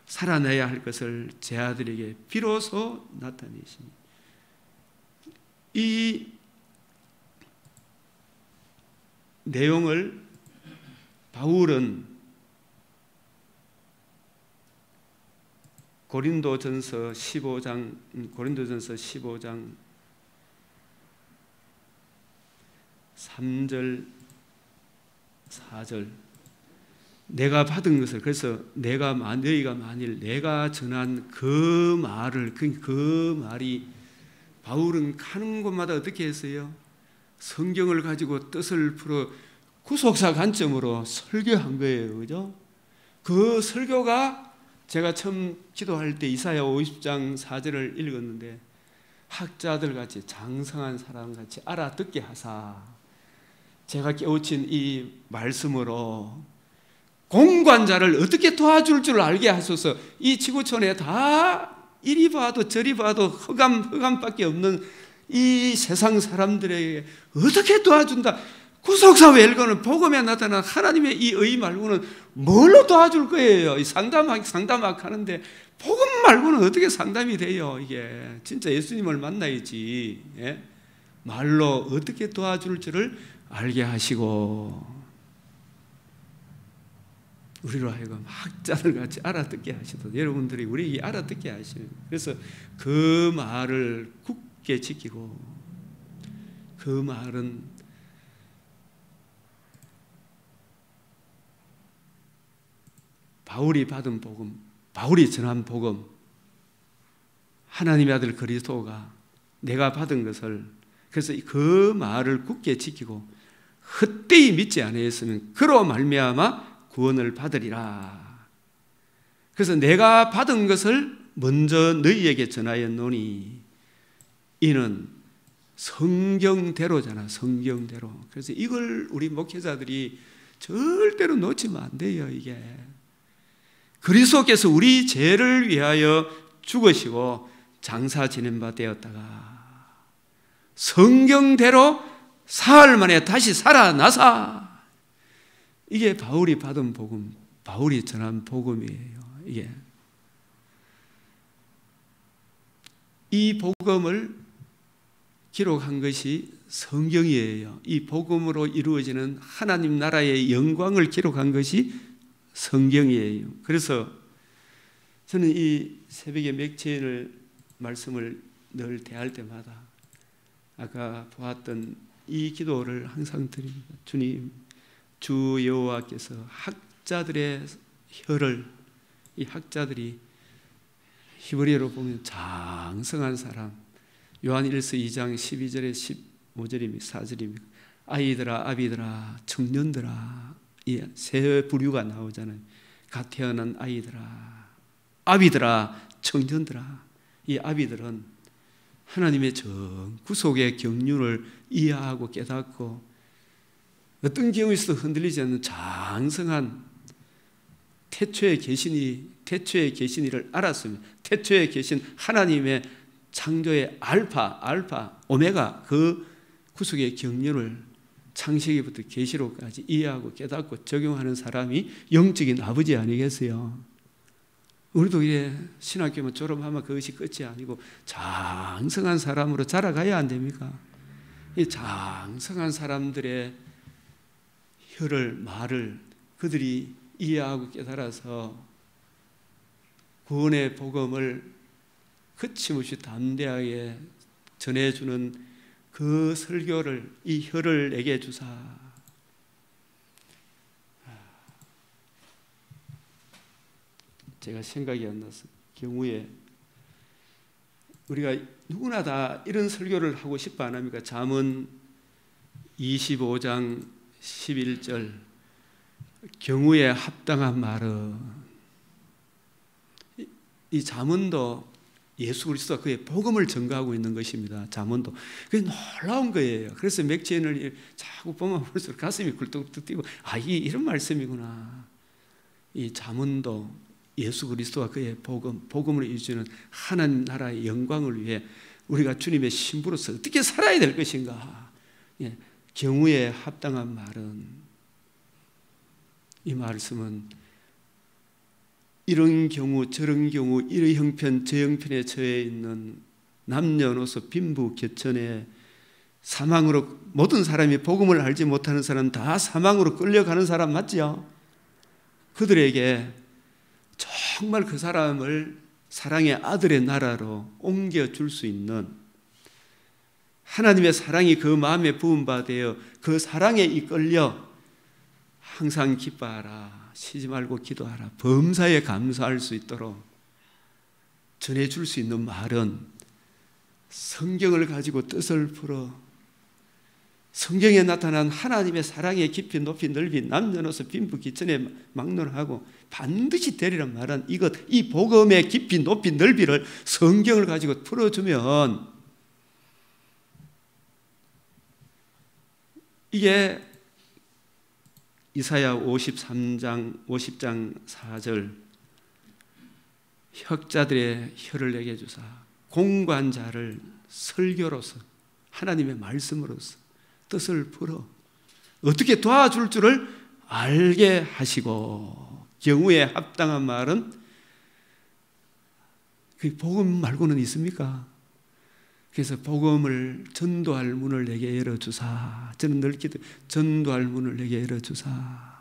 살아내야 할 것을 제 아들에게 비로소 나타내십니다. 이 내용을 바울은 고린도전서 15장 3절 4절 내가 받은 것을 그래서 너희가 만일 내가 전한 그 말을 그 말이 바울은 가는 곳마다 어떻게 했어요? 성경을 가지고 뜻을 풀어 구속사 관점으로 설교한 거예요. 그죠? 그 설교가 제가 처음 기도할 때 이사야 50장 4절을 읽었는데 학자들 같이 장성한 사람 같이 알아듣게 하사 제가 깨우친 이 말씀으로 공관자를 어떻게 도와줄 줄 알게 하소서. 이 지구촌에 다 이리 봐도 저리 봐도 흑암밖에 없는 이 세상 사람들에게 어떻게 도와준다. 구속사회 일거는 복음에 나타난 하나님의 이 의 말고는 뭘로 도와줄 거예요. 상담학 하는데 복음 말고는 어떻게 상담이 돼요. 이게 진짜 예수님을 만나야지. 예? 말로 어떻게 도와줄 줄을 알게 하시고 우리로 하여금 학자들 같이 알아듣게 하시도록 여러분들이 우리에게 알아듣게 하시는. 그래서 그 말을 굳게 지키고, 그 말은 바울이 받은 복음, 바울이 전한 복음, 하나님의 아들 그리스도가 내가 받은 것을, 그래서 그 말을 굳게 지키고 헛되이 믿지 아니했으면 그로 말미암아 구원을 받으리라. 그래서 내가 받은 것을 먼저 너희에게 전하였노니 이는 성경대로잖아. 성경대로. 그래서 이걸 우리 목회자들이 절대로 놓치면 안 돼요. 이게 그리스도께서 우리 죄를 위하여 죽으시고 장사 지낸 바 되었다가 성경대로 사흘 만에 다시 살아나사. 이게 바울이 받은 복음, 바울이 전한 복음이에요. 이게 이 복음을 기록한 것이 성경이에요. 이 복음으로 이루어지는 하나님 나라의 영광을 기록한 것이 성경이에요. 그래서 저는 이 새벽에 맥체인을 말씀을 늘 대할 때마다 아까 보았던 이 기도를 항상 드립니다. 주님, 주 여호와께서 학자들의 혀를, 이 학자들이 히브리어로 보면 장성한 사람, 요한 1서 2장 12절에 15절입니다. 4절입니다. 아이들아, 아비들아, 청년들아, 이 세 부류가 나오잖아요. 갓 태어난 아이들아, 아비들아, 청년들아. 이 아비들은 하나님의 전 구속의 경륜을 이해하고 깨닫고 어떤 경우에서도 흔들리지 않는 장성한 태초에 계시니를 알았으면 태초에 계신 하나님의 창조의 알파, 오메가 그 구속의 경륜을 창세기부터 계시록까지 이해하고 깨닫고 적용하는 사람이 영적인 아버지 아니겠어요? 우리도 이제 신학교만 졸업하면 그것이 끝이 아니고 장성한 사람으로 자라가야 안 됩니까? 이 장성한 사람들의 혀를, 말을 그들이 이해하고 깨달아서 구원의 복음을 거침없이 담대하게 전해주는 그 설교를 이 혀를 내게 주사. 제가 생각이 안 나서 경우에 우리가 누구나 다 이런 설교를 하고 싶어 안 합니까? 잠언 25장 11절 경우에 합당한 말은, 이 잠언도 예수 그리스도가 그의 복음을 전가하고 있는 것입니다. 잠언도 그게 놀라운 거예요. 그래서 맥주인을 자꾸 보면 볼수록 가슴이 굴뚝 뛰고 이런 말씀이구나. 이 잠언도 예수 그리스도가 그의 복음을 이루시는 하나님 나라의 영광을 위해 우리가 주님의 신부로서 어떻게 살아야 될 것인가. 경우에 합당한 말은, 이 말씀은 이런 경우 저런 경우 이런 형편 저 형편에 처해 있는 남녀노소 빈부 겨천에 사망으로, 모든 사람이 복음을 알지 못하는 사람 다 사망으로 끌려가는 사람 맞죠? 그들에게 정말 그 사람을 사랑의 아들의 나라로 옮겨줄 수 있는 하나님의 사랑이 그 마음에 부은 바 되어 그 사랑에 이끌려 항상 기뻐하라, 쉬지 말고 기도하라, 범사에 감사할 수 있도록 전해줄 수 있는 말은 성경을 가지고 뜻을 풀어 성경에 나타난 하나님의 사랑의 깊이 높이 넓이 남녀노소 빈부 기천에 막론하고 반드시 되리란 말은 이것, 이 복음의 깊이 높이 넓이를 성경을 가지고 풀어주면 이게 이사야 50장 4절 혁자들의 혀를 내게 주사 공관자를 설교로서 하나님의 말씀으로서 뜻을 풀어 어떻게 도와줄 줄을 알게 하시고 경우에 합당한 말은 그 복음 말고는 있습니까? 그래서 복음을 전도할 문을 내게 열어주사. 저는 늘 기도 전도할 문을 내게 열어주사.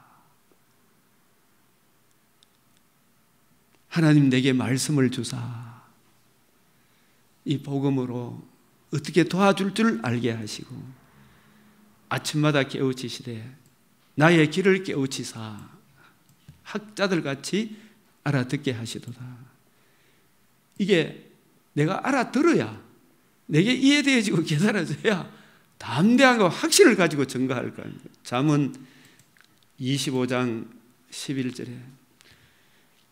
하나님 내게 말씀을 주사. 이 복음으로 어떻게 도와줄 줄 알게 하시고 아침마다 깨우치시되 나의 길을 깨우치사 학자들 같이 알아듣게 하시도다. 이게 내가 알아들어야 내게 이해되어지고 깨달아져야 담대하고 확신을 가지고 증거할 거 아닙니까? 잠언 25장 11절에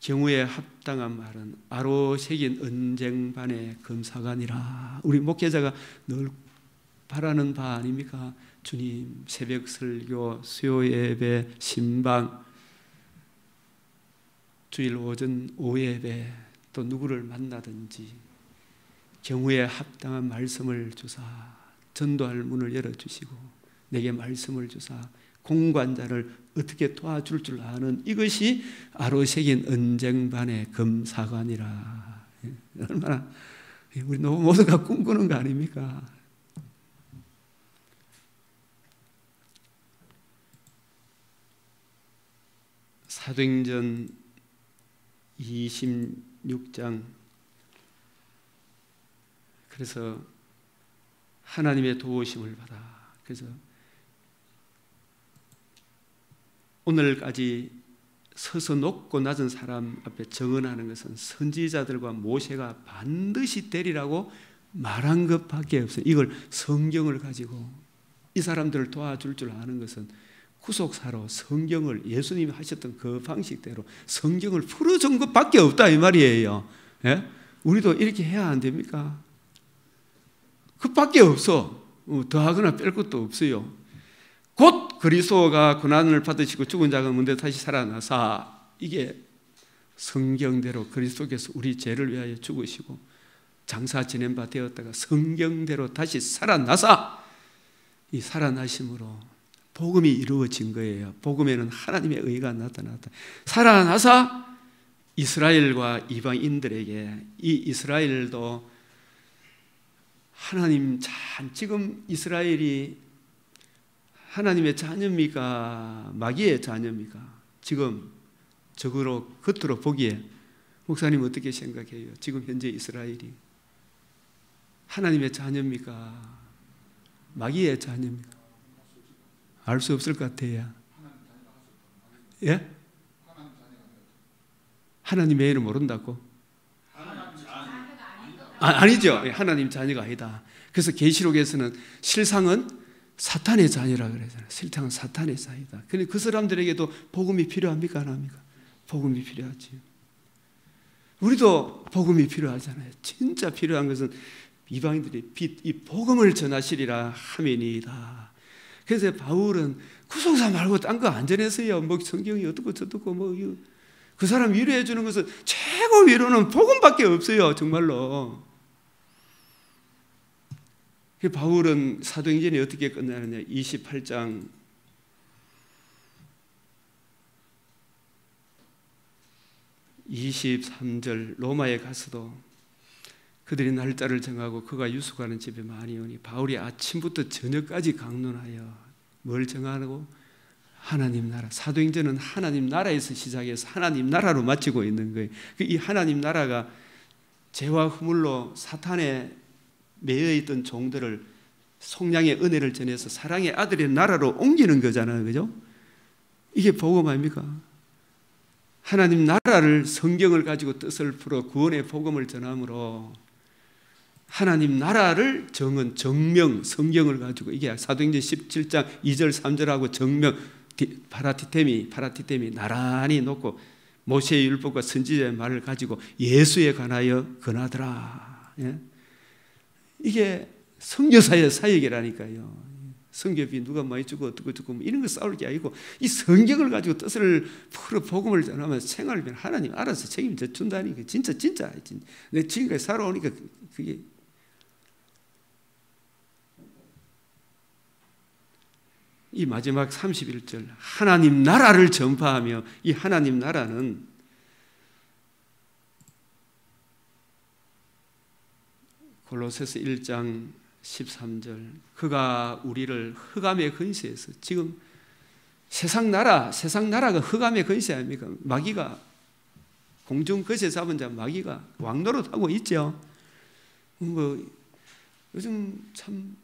경우에 합당한 말은 아로 새긴 은쟁반의 금사관이라. 우리 목회자가 늘 바라는 바 아닙니까? 주님, 새벽 설교, 수요 예배, 신방, 주일 오전 오후 예배, 또 누구를 만나든지 경우에 합당한 말씀을 주사 전도할 문을 열어주시고 내게 말씀을 주사 공관자를 어떻게 도와줄 줄 아는 이것이 아로새긴 은쟁반의 금사관이라. 얼마나 우리 너무 모두가 꿈꾸는 거 아닙니까? 사도행전 26장 그래서 하나님의 도우심을 받아. 그래서 오늘까지 서서 높고 낮은 사람 앞에 정언하는 것은 선지자들과 모세가 반드시 되리라고 말한 것밖에 없어요. 이걸 성경을 가지고 이 사람들을 도와줄 줄 아는 것은 구속사로 성경을 예수님이 하셨던 그 방식대로 성경을 풀어준 것밖에 없다 이 말이에요. 예? 우리도 이렇게 해야 안 됩니까? 그밖에 없어. 더하거나 뺄 것도 없어요. 곧 그리스도가 고난을 받으시고 죽은 자가 문데 다시 살아나사 이게 성경대로 그리스도께서 우리 죄를 위하여 죽으시고 장사 지낸 바 되었다가 성경대로 다시 살아나사 이 살아나심으로 복음이 이루어진 거예요. 복음에는 하나님의 의가 나타났다. 살아나사 이스라엘과 이방인들에게 이 이스라엘도 하나님 지금 이스라엘이 하나님의 자녀입니까? 마귀의 자녀입니까? 지금 겉으로 보기에 목사님 어떻게 생각해요? 지금 현재 이스라엘이 하나님의 자녀입니까? 마귀의 자녀입니까? 알 수 없을 것 같아요. 예? 하나님 외에는 모른다고? 아니죠. 하나님 자녀가 아니다. 그래서 계시록에서는 실상은 사탄의 자녀라 그러잖아요. 실상은 사탄의 자녀다. 그런데 그 사람들에게도 복음이 필요합니까? 안 합니까? 복음이 필요하지. 우리도 복음이 필요하잖아요. 진짜 필요한 것은 이방인들이 이 복음을 전하시리라 하면이다. 그래서 바울은 구속사 말고 딴 거 안 전했어요. 뭐 성경이 어떻고 저떻고 뭐 그 사람 위로해 주는 것은 최고 위로는 복음밖에 없어요. 정말로. 바울은 사도행전이 어떻게 끝나느냐? 28장 23절 로마에 가서도 그들이 날짜를 정하고 그가 유숙하는 집에 많이 오니 바울이 아침부터 저녁까지 강론하여 뭘 정하고? 하나님 나라. 사도행전은 하나님 나라에서 시작해서 하나님 나라로 마치고 있는 거예요. 이 하나님 나라가 죄와 허물로 사탄에 매여 있던 종들을 속량의 은혜를 전해서 사랑의 아들의 나라로 옮기는 거잖아요. 그죠? 이게 복음 아닙니까? 하나님 나라를 성경을 가지고 뜻을 풀어 구원의 복음을 전함으로 하나님 나라를 정명 성경을 가지고 이게 사도행전 17장 2절 3절하고 정명 파라티템이 나란히 놓고 모세의 율법과 선지자의 말을 가지고 예수에 관하여 권하더라. 예? 이게 선교사의 사역이라니까요. 성교비 누가 많이 주고 어떻게 주고 이런 거 싸울 게 아니고 이 성경을 가지고 뜻을 풀어 복음을 전하면 생활비는 하나님 알아서 책임져 준다니까. 진짜 내 지금까지 살아오니까 그게 이 마지막 31절 하나님 나라를 전파하며 이 하나님 나라는 골로새서 1장 13절 그가 우리를 흑암의 근세에서 지금 세상 나라가 흑암의 근세 아닙니까? 마귀가 공중 거세 잡은 자 마귀가 왕노릇하고 있죠. 뭐 요즘 참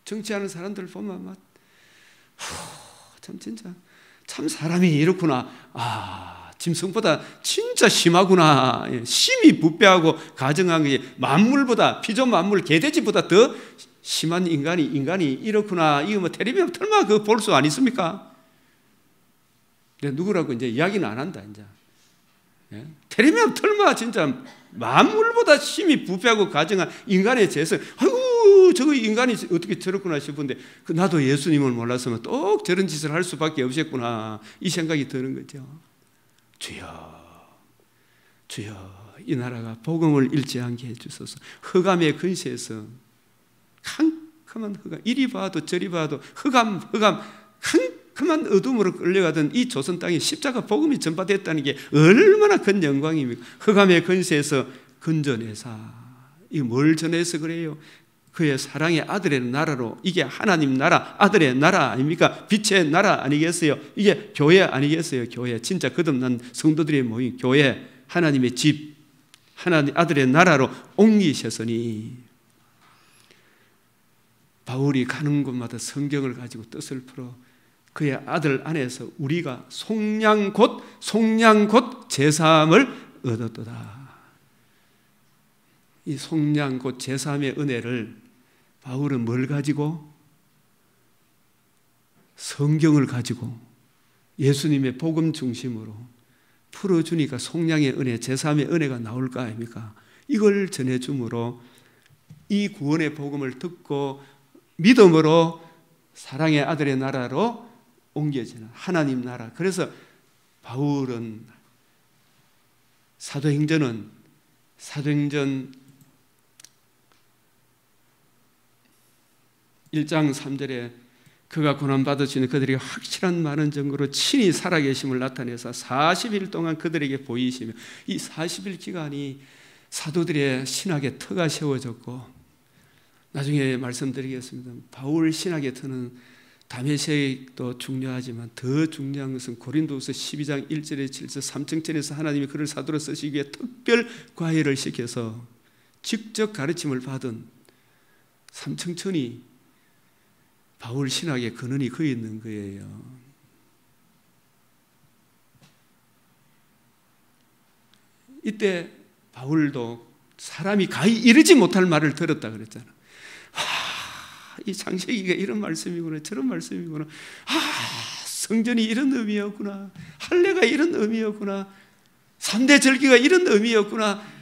정치하는 사람들 보면 참 진짜 참 사람이 이렇구나. 짐승보다 진짜 심하구나. 심히 부패하고 가증한 게 만물보다 피조 만물 개돼지보다 더 심한 인간이 이렇구나. 이거 뭐 텔레비전 틀마 그 볼 수 안 있습니까? 누구라고 이제 이야기는 안 한다 이제. 텔레비전 틀마 진짜 만물보다 심히 부패하고 가증한 인간의 죄성. 아이고 저거 인간이 어떻게 저렇구나 싶은데 나도 예수님을 몰랐으면 또 저런 짓을 할 수밖에 없었구나 이 생각이 드는 거죠. 주여 이 나라가 복음을 잃지 않게 해주소서. 흑암의 근세에서 캄캄한 흑암 이리 봐도 저리 봐도 흑암 캄캄한 어둠으로 끌려가던 이 조선 땅에 십자가 복음이 전파됐다는 게 얼마나 큰 영광입니까? 흑암의 근세에서 건져내사 이거 뭘 전해서 그래요? 그의 사랑의 아들의 나라로 이게 하나님 나라 아들의 나라 아닙니까? 빛의 나라 아니겠어요? 이게 교회 아니겠어요? 교회 진짜 거듭난 성도들의 모임 교회 하나님의 집 하나님 아들의 나라로 옮기셨으니 바울이 가는 곳마다 성경을 가지고 뜻을 풀어 그의 아들 안에서 우리가 속량 곧 제사함을 얻었도다. 이 속량 곧 제사함의 은혜를 바울은 뭘 가지고? 성경을 가지고 예수님의 복음 중심으로 풀어주니까 속량의 은혜, 제사함의 은혜가 나올 거 아닙니까? 이걸 전해줌으로 이 구원의 복음을 듣고 믿음으로 사랑의 아들의 나라로 옮겨지는 하나님 나라. 그래서 바울은 사도행전 1장 3절에 그가 고난받으시는 그들에게 확실한 많은 증거로 친히 살아계심을 나타내서 40일 동안 그들에게 보이시며 이 40일 기간이 사도들의 신학의 터가 세워졌고 나중에 말씀드리겠습니다. 바울 신학의 터는 다메섹도 중요하지만 더 중요한 것은 고린도후서 12장 1절에 7절 삼층천에서 하나님이 그를 사도로 쓰시기 위해 특별 과외를 시켜서 직접 가르침을 받은 삼층천이 바울 신학의 근원이 거기 있는 거예요. 이때 바울도 사람이 가히 이르지 못할 말을 들었다 그랬잖아. 이 창세기가 이런 말씀이구나 저런 말씀이구나. 성전이 이런 의미였구나. 할례가 이런 의미였구나. 3대 절기가 이런 의미였구나.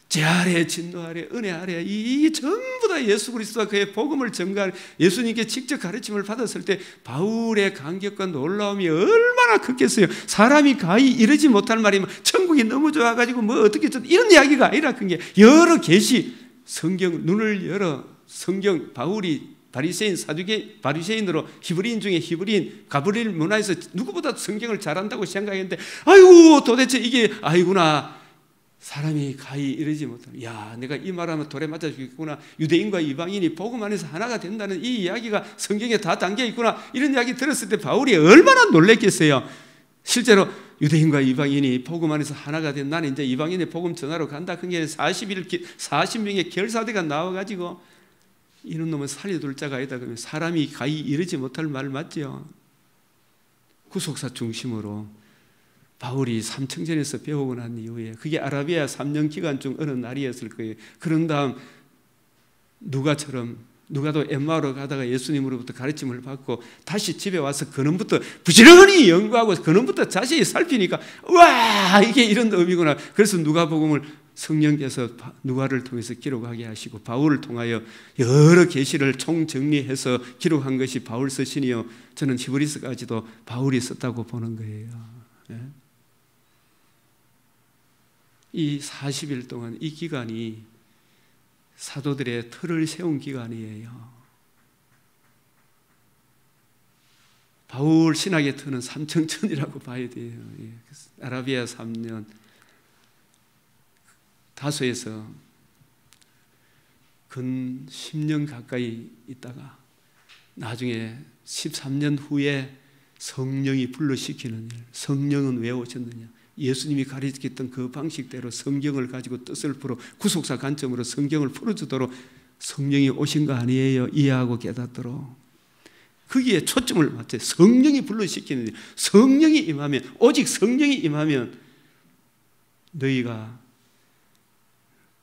제 아래 진노 아래 은혜 아래 이 전부 다 예수 그리스도와 그의 복음을 전가하는 예수님께 직접 가르침을 받았을 때 바울의 감격과 놀라움이 얼마나 컸겠어요. 사람이 가히 이르지 못할 말이면 천국이 너무 좋아가지고 뭐 어떻게 좀 이런 이야기가 아니라 큰 게 여러 계시 성경 눈을 열어 성경 바울이 바리새인 사두개 바리새인으로 히브리인 중에 히브리인 가브리엘 문화에서 누구보다 성경을 잘한다고 생각했는데 아이고 도대체 이게 아이구나. 사람이 가히 이르지 못하는 내가 이 말하면 돌에 맞아 죽겠구나. 유대인과 이방인이 복음 안에서 하나가 된다는 이 이야기가 성경에 다 담겨 있구나. 이런 이야기 들었을 때 바울이 얼마나 놀랬겠어요. 실제로 유대인과 이방인이 복음 안에서 하나가 된 나는 이제 이방인의 복음 전하러 간다. 그게 40명의 결사대가 나와가지고 이런 놈은 살려둘 자가 아니다. 그러면 사람이 가히 이르지 못할 말 맞죠. 구속사 중심으로 바울이 삼층전에서 배우고 난 이후에 그게 아라비아 3년 기간 중 어느 날이었을 거예요. 그런 다음 누가도 엠마오로 가다가 예수님으로부터 가르침을 받고 다시 집에 와서 그놈부터 부지런히 연구하고 그놈부터 자세히 살피니까 와 이게 이런 의미구나. 그래서 누가복음을 성령께서 누가를 통해서 기록하게 하시고 바울을 통하여 여러 계시를 총정리해서 기록한 것이 바울 서신이요, 저는 히브리서까지도 바울이 썼다고 보는 거예요. 이 40일 동안 이 기간이 사도들의 틀을 세운 기간이에요. 바울 신학의 틀은 삼청천이라고 봐야 돼요. 아라비아 3년, 다소에서 근 10년 가까이 있다가 나중에 13년 후에 성령이 불러시키는 일. 성령은 왜 오셨느냐? 예수님이 가르쳤던 그 방식대로 성경을 가지고 뜻을 풀어 구속사 관점으로 성경을 풀어주도록 성령이 오신 거 아니에요? 이해하고 깨닫도록. 거기에 초점을 맞춰 성령이 불러시키는 일. 성령이 임하면, 오직 성령이 임하면 너희가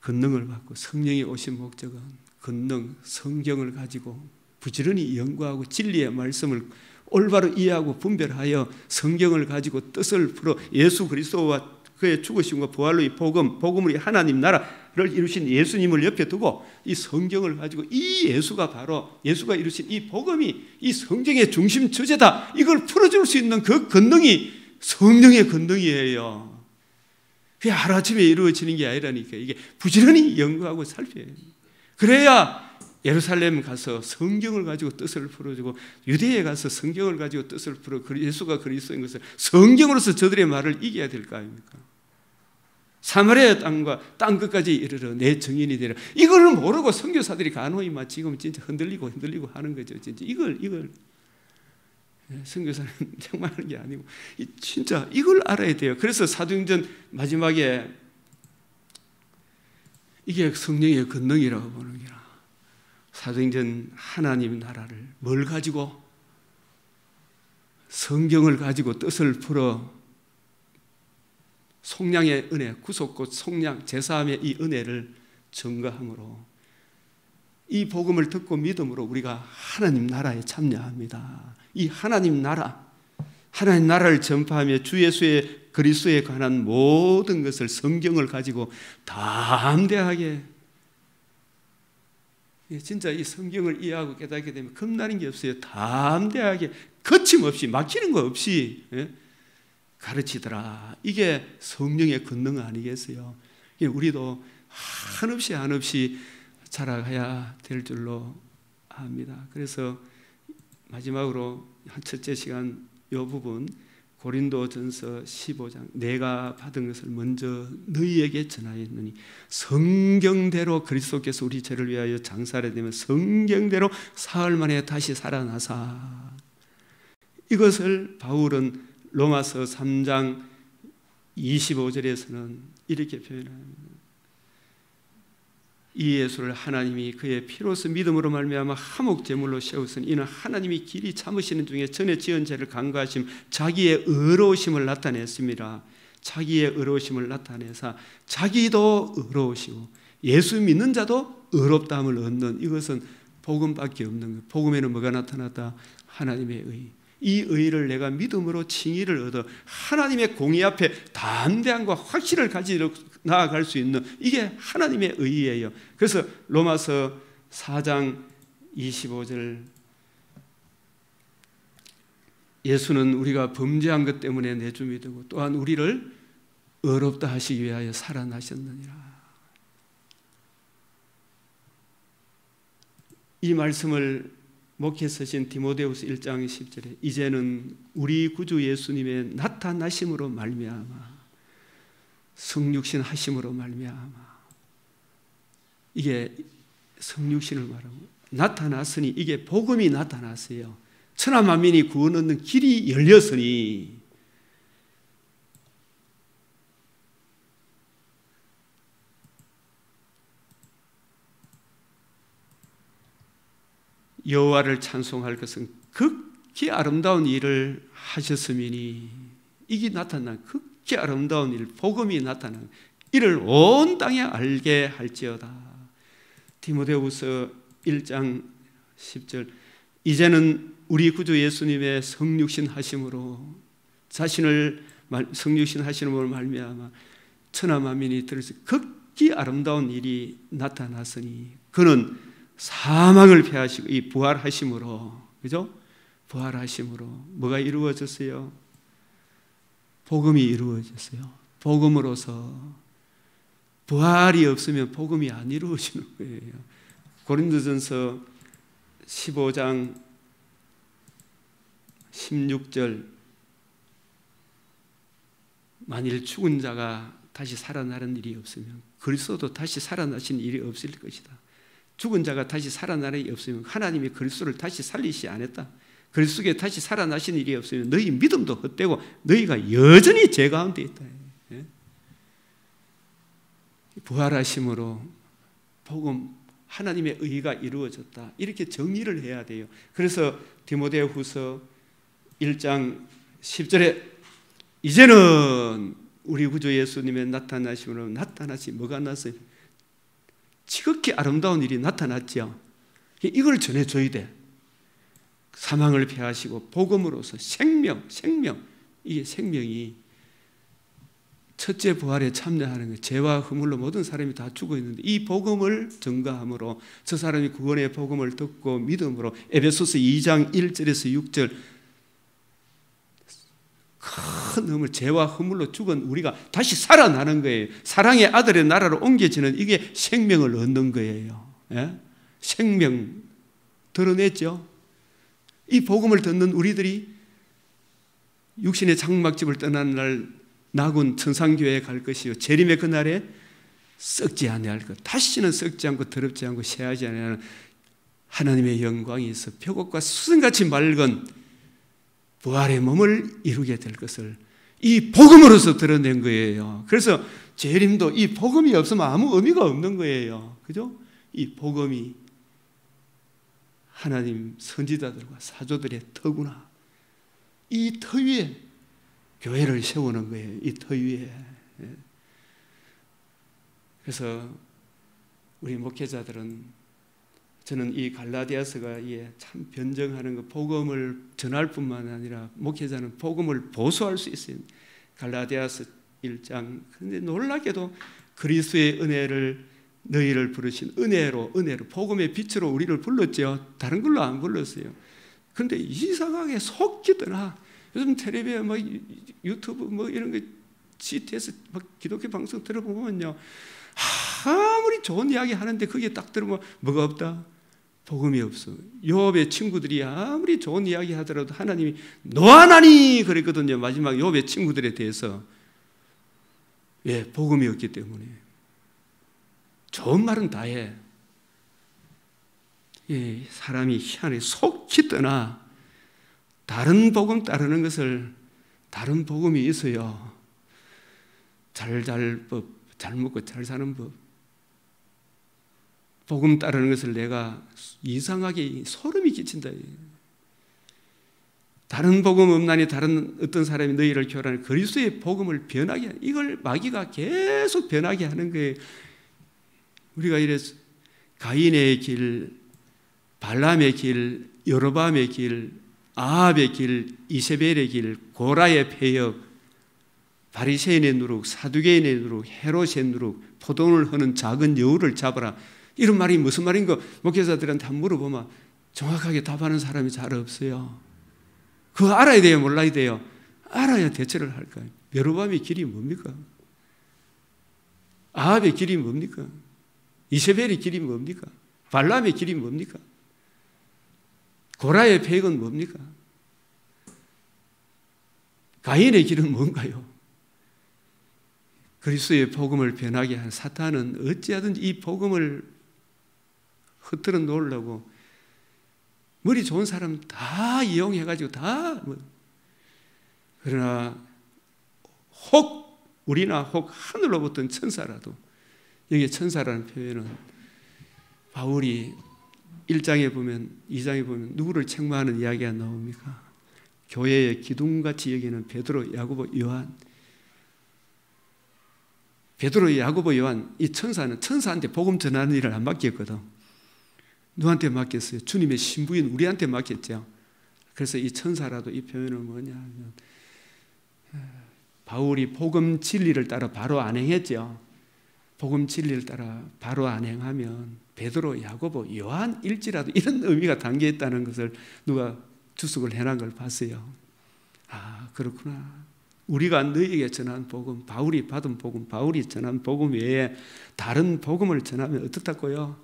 권능을 받고, 성령이 오신 목적은 권능, 성경을 가지고 부지런히 연구하고 진리의 말씀을 올바로 이해하고 분별하여 성경을 가지고 뜻을 풀어 예수 그리스도와 그의 죽으심과 부활의 복음으로 하나님 나라를 이루신 예수님을 옆에 두고 이 성경을 가지고 이 예수가 바로 예수가 이루신 이 복음이 이 성경의 중심 주제다, 이걸 풀어줄 수 있는 그 권능이 성령의 권능이에요. 그게 하루아침에 이루어지는 게 아니라니까. 이게 부지런히 연구하고 살펴야 해요. 그래야 예루살렘 가서 성경을 가지고 뜻을 풀어주고, 유대에 가서 성경을 가지고 뜻을 풀어 예수가 그리스도인 것을 성경으로서 저들의 말을 이겨야 될 거 아닙니까? 사마리아 땅과 땅 끝까지 이르러 내 증인이 되라. 이걸 모르고 선교사들이 간호히 막 지금 진짜 흔들리고 하는 거죠. 진짜 이걸 선교사는 정말 하는 게 아니고 진짜 이걸 알아야 돼요. 그래서 사도행전 마지막에 이게 성령의 권능이라고 보는 거라. 사도행전 하나님 나라를 뭘 가지고? 성경을 가지고 뜻을 풀어 속량의 은혜, 구속과 속량, 제사함의 이 은혜를 증거함으로 이 복음을 듣고 믿음으로 우리가 하나님 나라에 참여합니다. 이 하나님 나라를 전파하며 주 예수의 그리스도에 관한 모든 것을 성경을 가지고 담대하게, 진짜 이 성경을 이해하고 깨닫게 되면 겁나는 게 없어요. 담대하게 거침없이 막히는 거 없이 가르치더라. 이게 성령의 권능 아니겠어요? 우리도 한없이 자라가야 될 줄로 압니다. 그래서 마지막으로 첫째 시간 이 부분 고린도전서 15장, 내가 받은 것을 먼저 너희에게 전하였느니 성경대로 그리스도께서 우리 죄를 위하여 장사하려 되면 성경대로 사흘 만에 다시 살아나사. 이것을 바울은 로마서 3장 25절에서는 이렇게 표현합니다. 이 예수를 하나님이 그의 피로서 믿음으로 말미암아 화목 제물로 세우시니 이는 하나님이 길이 참으시는 중에 전에 지은 죄를 간과하심 자기의 의로우심을 나타냈습니다. 자기의 의로우심을 나타내사 자기도 의로우시고 예수 믿는 자도 의롭다함을 얻는, 이것은 복음밖에 없는 거예요. 복음에는 뭐가 나타났다? 하나님의 의. 이 의를 내가 믿음으로 칭의를 얻어 하나님의 공의 앞에 담대함과 확신을 가지고 나아갈 수 있는, 이게 하나님의 의예요. 그래서 로마서 4장 25절, 예수는 우리가 범죄한 것 때문에 내주 믿고 또한 우리를 의롭다 하시기 위하여 살아나셨느니라. 이 말씀을 목회 쓰신 디모데후서 1장 10절에 이제는 우리 구주 예수님의 나타나심으로 말미암아, 성육신 하심으로 말미암아, 이게 성육신을 말하고 나타났으니 이게 복음이 나타났어요. 천하 만민이 구원 얻는 길이 열렸으니 여호와를 찬송할 것은 극히 아름다운 일을 하셨음이니, 이게 나타난 극히 아름다운 일, 복음이 나타난 이를 온 땅에 알게 할지어다. 디모데후서 1장 10절, 이제는 우리 구주 예수님의 성육신 하심으로 자신을 성육신 하심으로 말미암아 천하 만민이 들으서 지극히 아름다운 일이 나타났으니 그는 사망을 패하시고 이 부활하심으로, 그죠? 부활하심으로 뭐가 이루어졌어요? 복음이 이루어졌어요. 복음으로서. 부활이 없으면 복음이 안 이루어지는 거예요. 고린도전서 15장 16절, 만일 죽은 자가 다시 살아나는 일이 없으면 그리스도도 다시 살아나신 일이 없을 것이다. 죽은 자가 다시 살아나는 일이 없으면 하나님이 그리스도를 다시 살리시 않았다. 그리스도에 다시 살아나신 일이 없으면 너희 믿음도 헛되고 너희가 여전히 죄 가운데 있다. 부활하심으로 복음, 하나님의 의가 이루어졌다. 이렇게 정리를 해야 돼요. 그래서 디모데후서 1장 10절에 이제는 우리 구주 예수님의 나타나심으로 나타나시 뭐가 났어요? 지극히 아름다운 일이 나타났죠. 이걸 전해줘야 돼. 사망을 패하시고 복음으로서 생명, 이게 생명이 첫째 부활에 참여하는 거예요. 죄와 허물로 모든 사람이 다 죽어 있는데 이 복음을 전가함으로 저 사람이 구원의 복음을 듣고 믿음으로 에베소서 2장 1절에서 6절 큰 허물, 죄와 허물로 죽은 우리가 다시 살아나는 거예요. 사랑의 아들의 나라로 옮겨지는 이게 생명을 얻는 거예요. 예? 생명 드러냈죠. 이 복음을 듣는 우리들이 육신의 장막집을 떠나는 날 나군 천상교회에 갈 것이요 재림의 그날에 썩지 아니할 것, 다시는 썩지 않고 더럽지 않고 쇠하지 아니하는 하나님의 영광이 있어 표곡과 수선같이 맑은 부활의 몸을 이루게 될 것을 이 복음으로서 드러낸 거예요. 그래서 재림도 이 복음이 없으면 아무 의미가 없는 거예요. 그죠? 이 복음이 하나님 선지자들과 사도들의 터구나. 이 터 위에 교회를 세우는 거예요. 이 터 위에. 그래서 우리 목회자들은, 저는 이 갈라디아서가 참 변증하는 거, 복음을 전할 뿐만 아니라 목회자는 복음을 보수할 수 있어요. 갈라디아서 1장. 그런데 놀랍게도 그리스도의 은혜를 너희를 부르신 은혜로 복음의 빛으로 우리를 불렀죠. 다른 걸로 안 불렀어요. 그런데 이상하게 속기더나 요즘 텔레비에 뭐 유튜브 뭐 이런 거 GTS 막 기독교 방송 들어보면요, 아무리 좋은 이야기 하는데 거기에 딱 들으면 뭐가 없다? 복음이 없어. 욥의 친구들이 아무리 좋은 이야기 하더라도 하나님이 노하나니 그랬거든요. 마지막 욥의 친구들에 대해서. 왜? 복음이 없기 때문에. 좋은 말은 다 해. 사람이 희한해 속히 떠나 다른 복음 따르는 것을, 다른 복음이 있어요. 잘 법, 잘 먹고 잘 사는 법. 복음 따르는 것을 내가 이상하게 소름이 끼친다. 다른 복음 없나니 다른 어떤 사람이 너희를 교란하는 그리스도의 복음을 변하게 하는, 이걸 마귀가 계속 변하게 하는 거예요. 우리가 이래서 가인의 길, 발람의 길, 여로밤의 길, 아합의 길, 이세벨의 길, 고라의 폐역, 바리새인의 누룩, 사두개인의 누룩, 헤롯의 누룩, 포도원을 허는 작은 여우를 잡아라. 이런 말이 무슨 말인가 목회자들한테 한번 물어보면 정확하게 답하는 사람이 잘 없어요. 그거 알아야 돼요, 몰라야 돼요? 알아야 대처를 할 거예요. 여로밤의 길이 뭡니까? 아합의 길이 뭡니까? 이세벨의 길이 뭡니까? 발람의 길이 뭡니까? 고라의 폐역은 뭡니까? 가인의 길은 뭔가요? 그리스도의 복음을 변하게 한 사탄은 어찌하든지 이 복음을 흩뜨려 놓으려고 머리 좋은 사람 다 이용해가지고 다 그러나 혹 우리나 혹 하늘로부터 천사라도, 여기 천사라는 표현은 바울이 1장에 보면 2장에 보면 누구를 책망하는 이야기가 나옵니까? 교회의 기둥같이 여기는 베드로, 야고보, 요한. 베드로, 야고보, 요한, 이 천사는 천사한테 복음 전하는 일을 안 맡겼거든. 누구한테 맡겼어요? 주님의 신부인 우리한테 맡겼죠. 그래서 이 천사라도 이 표현은 뭐냐 하면 바울이 복음 진리를 따라 바로 안 행했죠. 복음 진리를 따라 바로 안 행하면 베드로, 야고보, 요한일지라도 이런 의미가 담겨 있다는 것을 누가 주석을 해놓은 걸 봤어요. 아, 그렇구나. 우리가 너희에게 전한 복음, 바울이 받은 복음, 바울이 전한 복음 외에 다른 복음을 전하면 어떻다고요?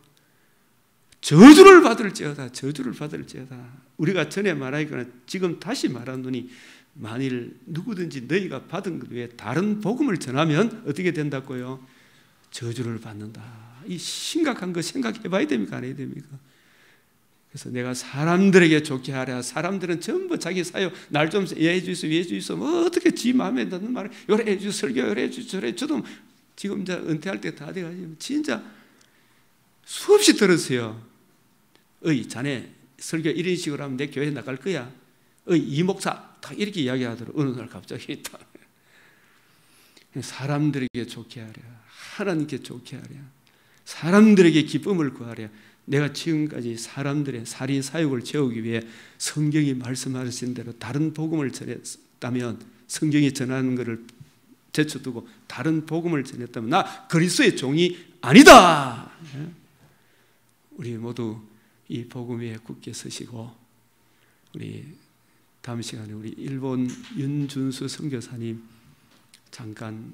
저주를 받을지어다. 저주를 받을지어다. 우리가 전에 말하거나 지금 다시 말하노니 만일 누구든지 너희가 받은 것 외에 다른 복음을 전하면 어떻게 된다고요? 저주를 받는다. 이 심각한 거 생각해 봐야 됩니까? 안 해야 됩니까? 그래서 내가 사람들에게 좋게 하랴. 사람들은 전부 자기 사역 날 좀 이해해 주이소, 이해해 주이소. 뭐 어떻게 지 마음에 드는 말을 요래 해 주이소, 설교 요래 해 주이소, 저래. 저도 지금 이제 은퇴할 때 다 돼가지고 진짜 수없이 들었어요. 어이, 자네 설교 이런 식으로 하면 내 교회 나갈 거야. 어이, 이 목사 딱 이렇게 이야기하더라고. 어느 날 갑자기 있다. 사람들에게 좋게 하랴. 하나님께 좋게 하랴. 사람들에게 기쁨을 구하랴. 내가 지금까지 사람들의 살인 사욕을 채우기 위해 성경이 말씀하신 대로 다른 복음을 전했다면, 성경이 전하는 것을 제쳐두고 다른 복음을 전했다면 나 그리스도의 종이 아니다. 우리 모두 이 복음 위에 굳게 서시고, 우리 다음 시간에 우리 일본 윤준수 선교사님 잠깐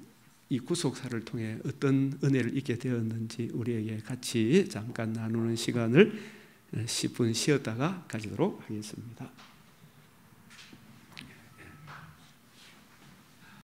이 구속사를 통해 어떤 은혜를 잊게 되었는지 우리에게 같이 잠깐 나누는 시간을 10분 쉬었다가 가지도록 하겠습니다.